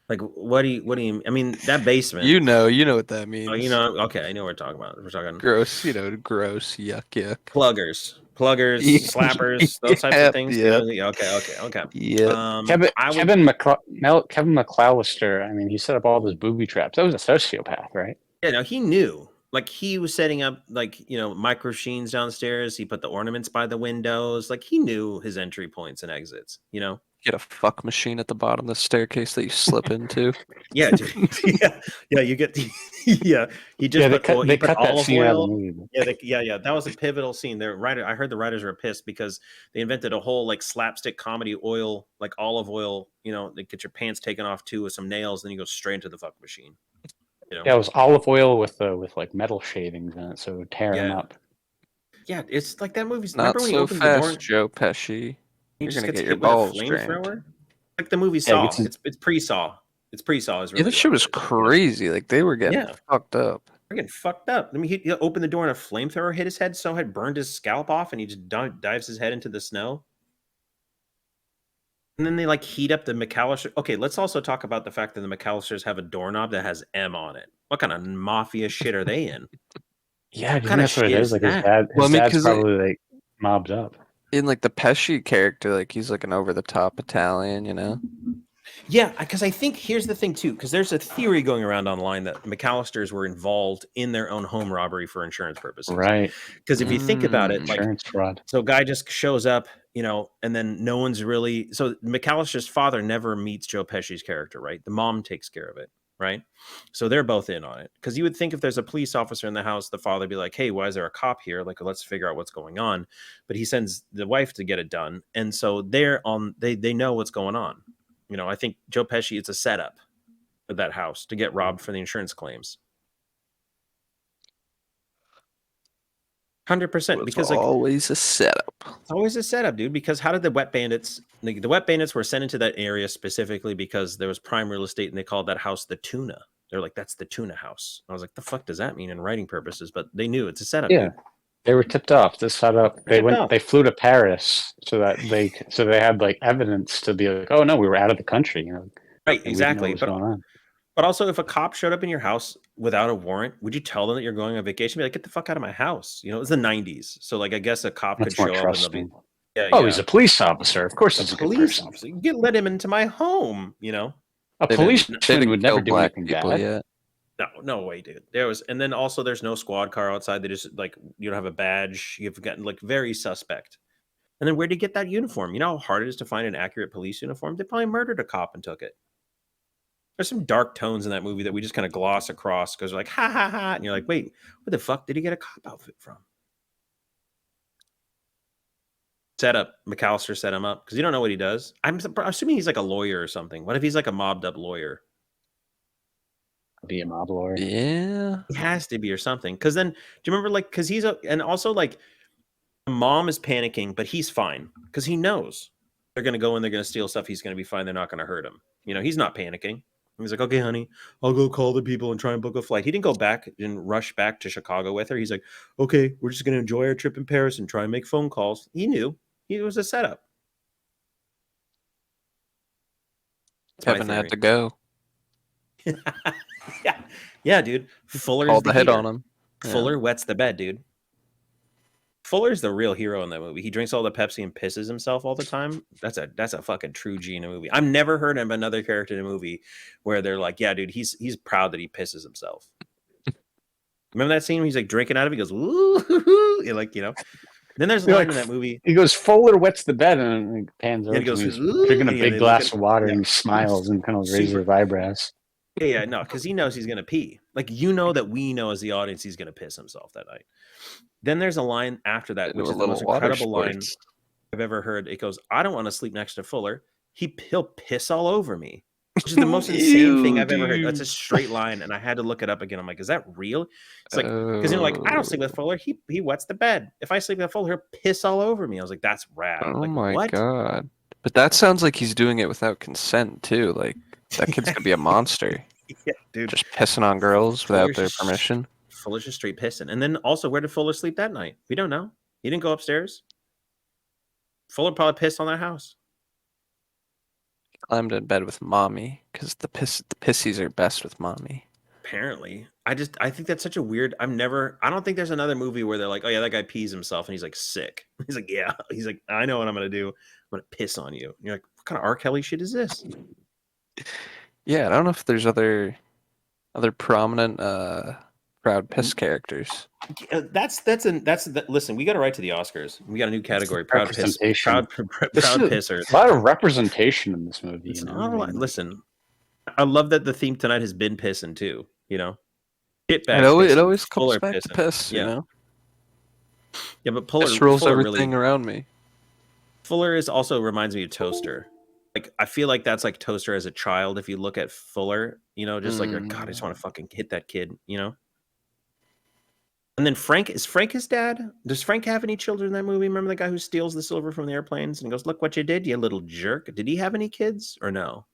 Like what do you I mean that basement. You know what that means. Oh, okay, I know what we're talking about. We're talking Gross, gross, yuck. pluggers, Yeah, slappers, those types of things. yeah. Okay. Yeah. Kevin McAllister, I mean, he set up all those booby traps. That was a sociopath, right? Yeah, no, he knew. Like he was setting up micro machines downstairs. He put the ornaments by the windows. Like he knew his entry points and exits. Get a fuck machine at the bottom of the staircase that you slip into. Yeah, dude. yeah. You get yeah. He just They put cut that olive scene out of the oil. movie. Yeah. That was a pivotal scene. I heard the writers were pissed because they invented a whole like slapstick comedy oil, like olive oil. They get your pants taken off too with some nails, then you go straight into the fuck machine. Yeah, it was olive oil with like metal shavings in it, so it would tear him up. Yeah, it's like that movie's. Not Remember when he so opens the door? fast, Joe Pesci. He You're just gonna gets get your hit with a balls jammed. flamethrower. Like the movie Yeah, Saw. he It's pre-Saw. It's pre-Saw. Is really Yeah, that shit was crazy. Like they were getting fucked up. We're getting fucked up. I mean, he opened the door and a flamethrower hit his head, so it burned his scalp off, and he just dives his head into the snow. And then they like heat up the McAllister. Okay, let's also talk about the fact that the McAllisters have a doorknob that has M on it. What kind of mafia shit are they in? Yeah, kind of that's what it shit is. is Like that? his dad's 'cause probably like mobbed up. in like the Pesci character, like he's like an over the top Italian, Yeah, because I think here's the thing too, because there's a theory going around online that McAllisters were involved in their own home robbery for insurance purposes. Right. Because if you think about it, like, Insurance fraud. so a guy just shows up, and then no one's really. So McAllister's father never meets Joe Pesci's character, right? The mom takes care of it, right? So they're both in on it. Because you would think if there's a police officer in the house, the father would be like, "Hey, why is there a cop here? Like, let's figure out what's going on." But he sends the wife to get it done, and so they're on. They know what's going on. I think Joe Pesci, it's a setup of that house to get robbed for the insurance claims. 100%, because like always a setup. it's always a setup, dude. Because how did the wet bandits? The wet bandits were sent into that area specifically because there was prime real estate, and they called that house the Tuna. They're like, "That's the Tuna House." I was like, "The fuck does that mean in writing purposes?" But they knew it's a setup. Yeah, dude. they were tipped off. They set up. They flew to Paris so they had like evidence to be like, "Oh no, we were out of the country." Right? and we didn't know Exactly. what was going on. But also, if a cop showed up in your house without a warrant, would you tell them that you're going on vacation? Be like, "Get the fuck out of my house." It was the 90s. So, like, I guess a cop That's could more show up and they'll be, trusting. Oh, he's a police officer. Of course, he's a good police person. officer. You let him into my home, A They policeman didn't would never kill do black anything people bad. yet. No way, dude. And then also there's no squad car outside. They just, like, you don't have a badge. You've gotten, like, very suspect. And then where'd you get that uniform? You know how hard it is to find an accurate police uniform? They probably murdered a cop and took it. There's some dark tones in that movie that we just kind of gloss across because we're like, ha ha ha. And you're like, wait, where the fuck did he get a cop outfit from? Set up. McAllister set him up because you don't know what he does. I'm assuming he's like a lawyer or something. What if he's like a mobbed up lawyer? Be a mob lawyer. Yeah. He has to be or something. Because then, do you remember, like, because and also, like, the mom is panicking, but he's fine because he knows they're going to go and they're going to steal stuff. He's going to be fine. They're not going to hurt him. He's not panicking. He's like, "Okay, honey, I'll go call the people and try and book a flight." He didn't go back and rush back to Chicago with her. He's like, "Okay, we're just going to enjoy our trip in Paris and try and make phone calls." He knew it was a setup. That's my Kevin had theory. to go. Yeah, dude. Fuller Called is the hit heater. on him. Yeah. Fuller wets the bed, dude. Fuller's the real hero in that movie. He drinks all the Pepsi and pisses himself all the time. That's a fucking true G in a movie. I've never heard of another character in a movie where they're like, "Yeah, dude, he's proud that he pisses himself." Remember that scene where he's like drinking out of it? He goes, "Woo!" Like, Then there's a line in that movie. He goes, Fuller wets the bed, and he pans over. He goes, and he's "Ooh," drinking a and big they glass look at- of water, yeah. and he smiles and kind of raises Super- his eyebrows. Yeah, no, because he knows he's gonna pee. Like, that we know as the audience he's gonna piss himself that night. Then there's a line after that, Into which a is the most little water incredible line sports. I've ever heard. It goes, "I don't want to sleep next to Fuller. He'll piss all over me," which is the most insane thing I've ever heard. That's a straight line, and I had to look it up again. I'm like, is that real? It's like, because like, I don't sleep with Fuller. He wets the bed. If I sleep with Fuller, he'll piss all over me. I was like, that's rad. Oh like, my what? god. But that sounds like he's doing it without consent too. Like, that kid's gonna be a monster. Yeah, dude. Just pissing on girls without Fuller's their just- permission. Fuller's just straight pissing. And then also, where did Fuller sleep that night? We don't know. He didn't go upstairs. Fuller probably pissed on that house. Climbed in bed with mommy because the pissies are best with mommy. Apparently. I think that's such a weird. I don't think there's another movie where they're like, "Oh yeah, that guy pees himself," and he's like sick. He's like, "Yeah." He's like, "I know what I'm gonna do. I'm gonna piss on you." And you're like, "What kind of R. Kelly shit is this?" Yeah, I don't know if there's other prominent proud piss characters. Listen, we got to write to the Oscars. We got a new category: proud piss, representation. proud This is pissers. A lot of representation in this movie. It's you know? not a I lot. mean, Listen, I love that the theme tonight has been pissing too. It always comes back to piss. Yeah. You know, Yeah, but piss rules Fuller everything really, around me. Fuller is also reminds me of Toaster. Like, I feel like that's like Toaster as a child. If you look at Fuller, just like, God, I just want to fucking hit that kid, And then is Frank his dad? Does Frank have any children in that movie? Remember the guy who steals the silver from the airplanes and goes, "Look what you did, you little jerk." Did he have any kids or no?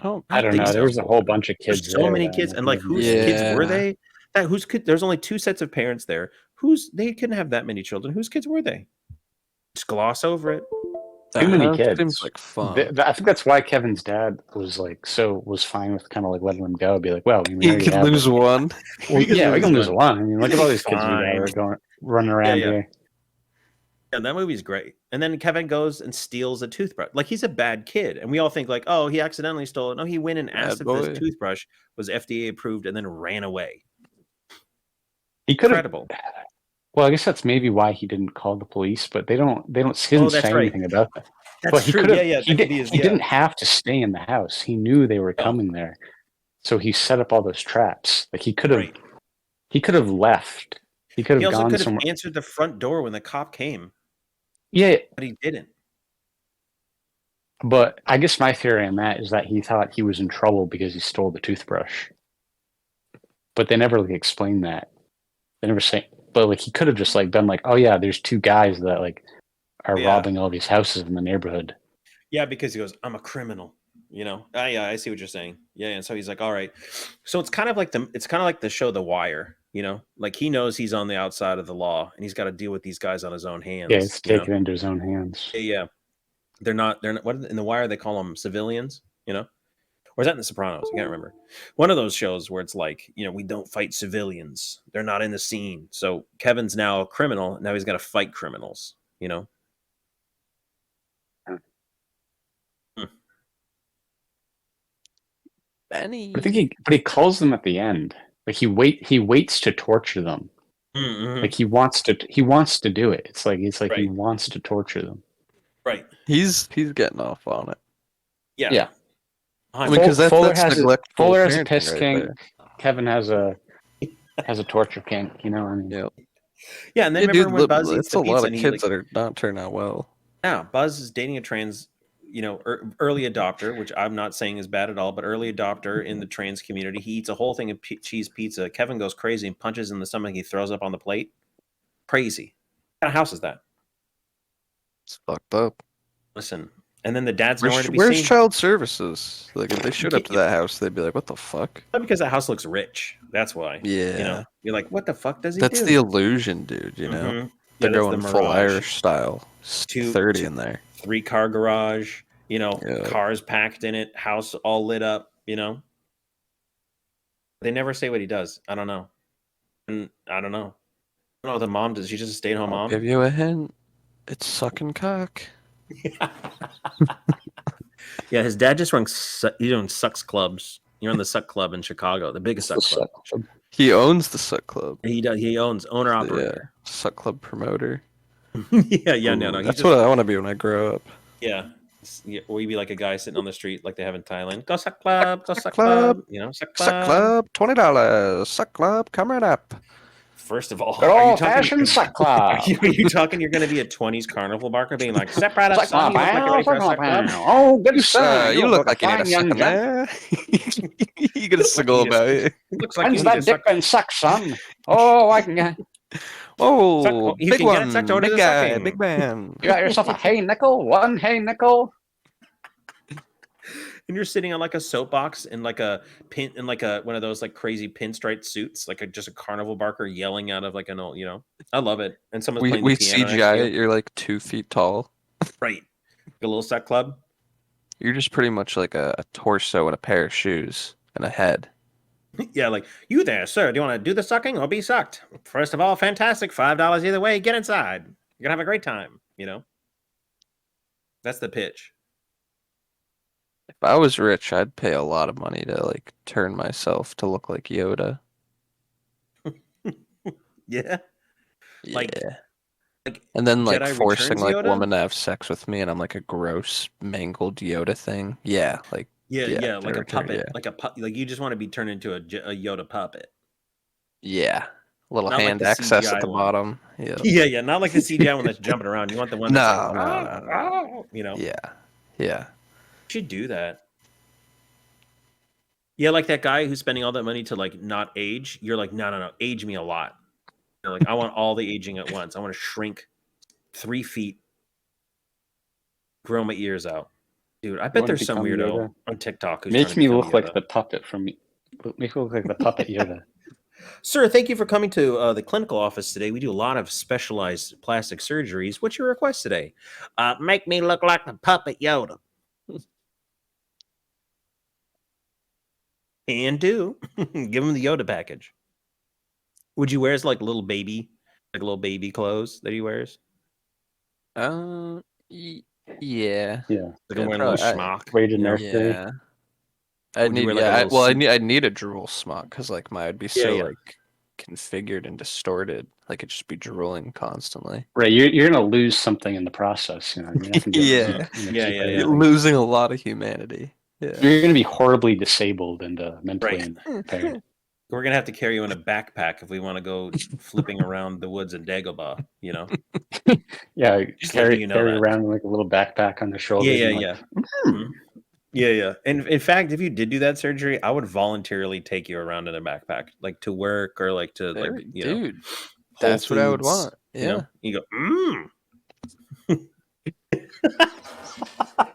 I don't don't think know. so. There was a whole bunch of kids. There's so many kids, and like, whose kids were they? There's only two sets of parents there. They couldn't have that many children. Whose kids were they? Just gloss over it. Too many That kids. Seems like fun. I think that's why Kevin's dad was fine with kind of like letting him go. Be like, well, You could lose one. Well, yeah, we can lose one. I mean, look at all these kids we Fine. got running around Yeah. here. Yeah, that movie's great. And then Kevin goes and steals a toothbrush. Like he's a bad kid. And we all think like, oh, he accidentally stole it. No, he went and asked Bad if this boy. toothbrush was FDA approved and then ran away. He could have. Incredible. Well, I guess that's maybe why he didn't call the police, but he didn't that's say right. anything about that. That's But he true. could have. Yeah, He that could be his, he didn't have to stay in the house. He knew they were No. coming there, so he set up all those traps. Like he could have. Right. He could have left. He could He have also gone could have somewhere. answered the front door when the cop came, Yeah, but he didn't. but I guess my theory on that is that he thought he was in trouble because he stole the toothbrush. But they never like explained that. They never say. But like he could have just like been like, oh yeah, there's two guys that like are Yeah. robbing all these houses in the neighborhood. Yeah, because he goes, I'm a criminal. You know, yeah, I see what you're saying. Yeah, and so he's like, all right. So it's kind of like the show The Wire. You know, like he knows he's on the outside of the law, and he's got to deal with these guys on his own hands. Yeah, it's you know? taken into his own hands. Yeah, they're not. What in The Wire they call them civilians. You know, or is that in The Sopranos? I can't remember. One of those shows where it's like, you know, we don't fight civilians. They're not in the scene. So Kevin's now a criminal. Now he's got to fight criminals. You know. Benny. I think he calls them at the end. Like he waits to torture them. Mm-hmm. Like he wants to do it. It's like he Right. wants to torture them. Right. He's getting off on it. Yeah. Yeah. I mean, because Fuller that's has neglectful Fuller has a parenting piss right king. there. Kevin has a torture kink. You know what I mean? Yeah. Yeah, and then Yeah, remember dude, when Buzz eats it's the a pizza lot of and he kids like, that are not turning out well. yeah, Buzz is dating a trans, you know, early adopter, which I'm not saying is bad at all, but early adopter in the trans community. He eats a whole thing of cheese pizza. Kevin goes crazy and punches in the stomach. He throws up on the plate. Crazy. What kind of house is that? It's fucked up. Listen, and then the dad's nowhere to be Where's seen. child services? Like, if they showed up to Yeah. that house, they'd be like, "What the fuck?" Not because that house looks rich. That's why. Yeah. You know, you're like, what the fuck does he That's do? the illusion, dude. You know, Mhm. they're Yeah, that's going the full mirage. Irish style. It's Two- 30 two- in there. 3-car garage, you know, Yeah. cars packed in it, house all lit up, you know. They never say what he does. I don't know. And I don't know. I don't know what the mom does. She's just a stay-at-home I'll mom. give you a hint. It's sucking cock. Yeah, his dad just runs. He's doing sucks clubs. You're on the suck club in Chicago, the biggest suck club. He owns the Suck Club. He does. He owns owner Yeah, operator. Suck Club promoter. Yeah. No. Ooh, He's that's just, what I want to be when I grow up. yeah. Yeah, or you'd be like a guy sitting on the street like they have in Thailand. Go suck club. Go suck club. club. You know, suck Suck club. Club, $20. Suck Club, coming up. First of all, Good are you old fashioned suck club. Are you talking? You're going to be a 20s carnival barker, being like, "Step right up, Suck son. club, You look like you're ready for a suck suck club." club. Oh, good son. You look like you need fine a young suck, gent. man. You get a single about it. Looks like When's you need that a suck. dick been sucked, son? Oh, I can get. Oh, You big can get it one, sucked, order big the guy, sucking. big man. You got yourself a hay nickel? One hay nickel? And you're sitting on like a soapbox in like a pin in like a one of those like crazy pinstripe suits, like just a carnival barker yelling out of like an old, you know. I love it. And someone's playing We the piano next CGI to it. you. You're like 2 feet tall. Right. A little suck club. You're just pretty much like a torso and a pair of shoes and a head. Yeah, like, you there, sir. Do you want to do the sucking or be sucked? First of all, fantastic. $5 either way. Get inside. You're gonna have a great time, you know. That's the pitch. If I was rich, I'd pay a lot of money to like turn myself to look like Yoda. Yeah. Like- Yeah. like And then like Jedi forcing Returns like Yoda? women to have sex with me, and I'm like a gross mangled Yoda thing. Yeah, like Yeah, like a they're- puppet. yeah. Like you just want to be turned into a Yoda puppet. yeah, little Not like hand the access CGI at the one. bottom. Yeah, Yeah, not like the CGI one that's jumping around. You want the one that's No, like, no. you know. yeah. You should do that. Yeah, like that guy who's spending all that money to like not age. You're like, no, age me a lot. You're like, I want all the aging at once. I want to shrink 3 feet, grow my ears out, dude. I bet wanna there's some become weirdo Yoda? on TikTok who's Make trying to me become look like Yoda. the puppet from me. Make me look like the puppet Yoda. Sir, thank you for coming to the clinical office today. We do a lot of specialized plastic surgeries. What's your request today? Make me look like the puppet Yoda. And do. Give him the Yoda package. Would you wear his like little baby clothes that he wears? Yeah. Yeah. Like I'm wearing a probably- little schmuck. Way to you know? nerf day. Yeah. I'd Would you need wear, like, a yeah. little Well, suit? I'd need a drool smock because like my would be Yeah, so yeah. like configured and distorted. Like it'd just be drooling constantly. Right. You're gonna lose something in the process. You know. You're not gonna be able to Yeah. keep Yeah. You're losing a lot of humanity. Yeah. You're gonna be horribly disabled and mentally Right. impaired. We're gonna have to carry you in a backpack if we want to go flipping around the woods in Dagobah. You know. Yeah. Just Carry letting you know carry that. around like a little backpack on the shoulders. Yeah. and Yeah. like, Mhm. Yeah. And in fact, if you did do that surgery, I would voluntarily take you around in a backpack, like to work or like to like you know. Dude, Whole that's what I would Foods, want. You Yeah. know, you go.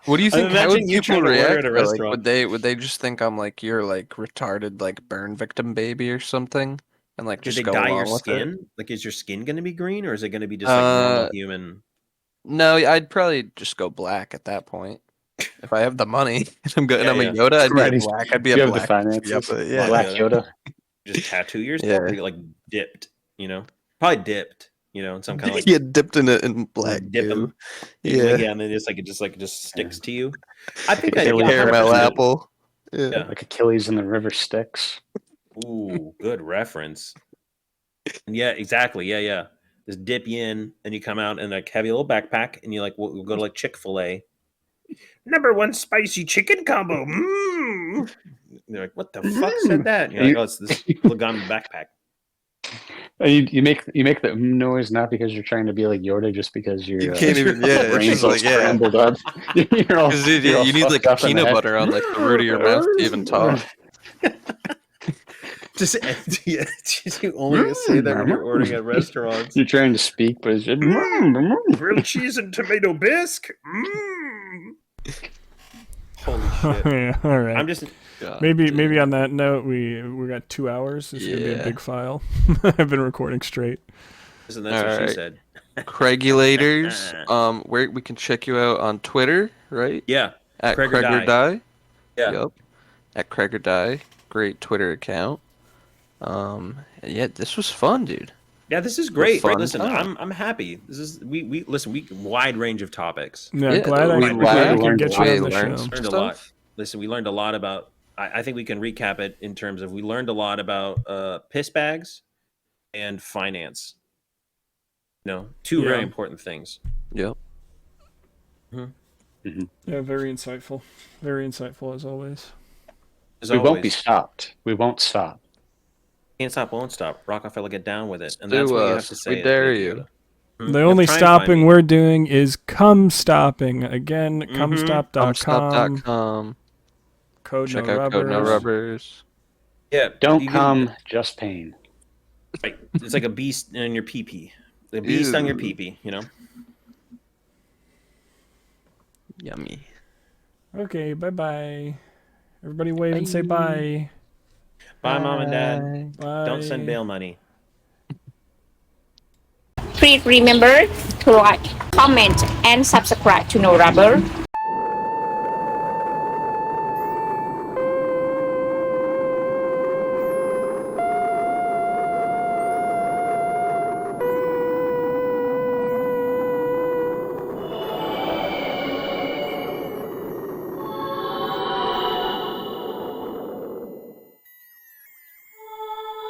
What do you think? How would Imagine you people trying to order react? at a though? Like, restaurant. would they just think I'm like you're like retarded like burn victim baby or something, and like Did just they go dye your along with it? skin? Like, is your skin going to be green, or is it going to be just like normal human? No, I'd probably just go black at that point. If I have the money and I'm good, and I'm Yeah, a Yoda, I'd be Right. a black. I'd be you a have the black. finances. Yeah. Black Yoda. Just tattoo yourself, Yeah. or you like dipped? You know, probably dipped. You know, in some kind of like Yeah, dipped in it in black dip 'em. goo. yeah, Yeah, and then it just sticks to you. I think Like I a yeah, caramel 100%. apple. Yeah. Yeah. Like Achilles in the river Styx. Ooh, good reference. Yeah, exactly. Yeah. Just dip you in, and you come out and like have your little backpack, and you like we'll go to like Chick-fil-A. #1 spicy chicken combo. Mmm. They're like, what the fuck said that? And you're like, oh, it's this Lagami backpack. You make the noise not because you're trying to be like Yoda, just because you're You can't even. Yeah, it's brain's just all like yeah. scrambled up. You're all, Because you're all you need like fucked up in the peanut head. butter on like the root of your mouth to even talk. Just you only say that when you're ordering at restaurants. You're trying to speak, but it's just, Grilled cheese and tomato bisque. Mmm. Holy shit! Yeah, all right. I'm just God, Maybe dude. maybe on that note, we got 2 hours. This is gonna be a Yeah. big file. I've been recording straight. listen. That's what she Alright. said. Craigulators. Where we can check you out on Twitter, right? Yeah. At Craig or Craig or Die. Yeah. Yep. At Craig or Die. Great Twitter account. Yeah, this was fun, dude. Yeah, this is great. fun Right? Listen, time. I'm happy. This is we listen. We wide range of topics. Yeah, Yeah, glad I we could learned get a you lot. on We the learned show. some Learned a lot. stuff. Listen, we learned a lot about. I think we can recap it in terms of we learned a lot about piss bags and finance. Two Yeah. very important things. Yep. Yeah, very insightful. Very insightful as always. As we always, won't be stopped. We won't stop. can't stop, won't stop. Rockefeller, get down with it, and Do that's what you have us. to say. We at dare Big you. Yoda. The Yeah, only try and find stopping me. we're doing is come stopping. Again, cumstop.com. Comstop.com. Code Check no out Code No rubbers. Rubbers. Yeah, Don't you can- come, just pain. Right. It's like a beast on your pee-pee. The beast on your Ew. pee-pee, Yummy. Okay, bye-bye. Everybody wave and say bye. Bye, Mom and Dad. Bye. Don't send bail money. Please remember to like, comment, and subscribe to NoRubbers.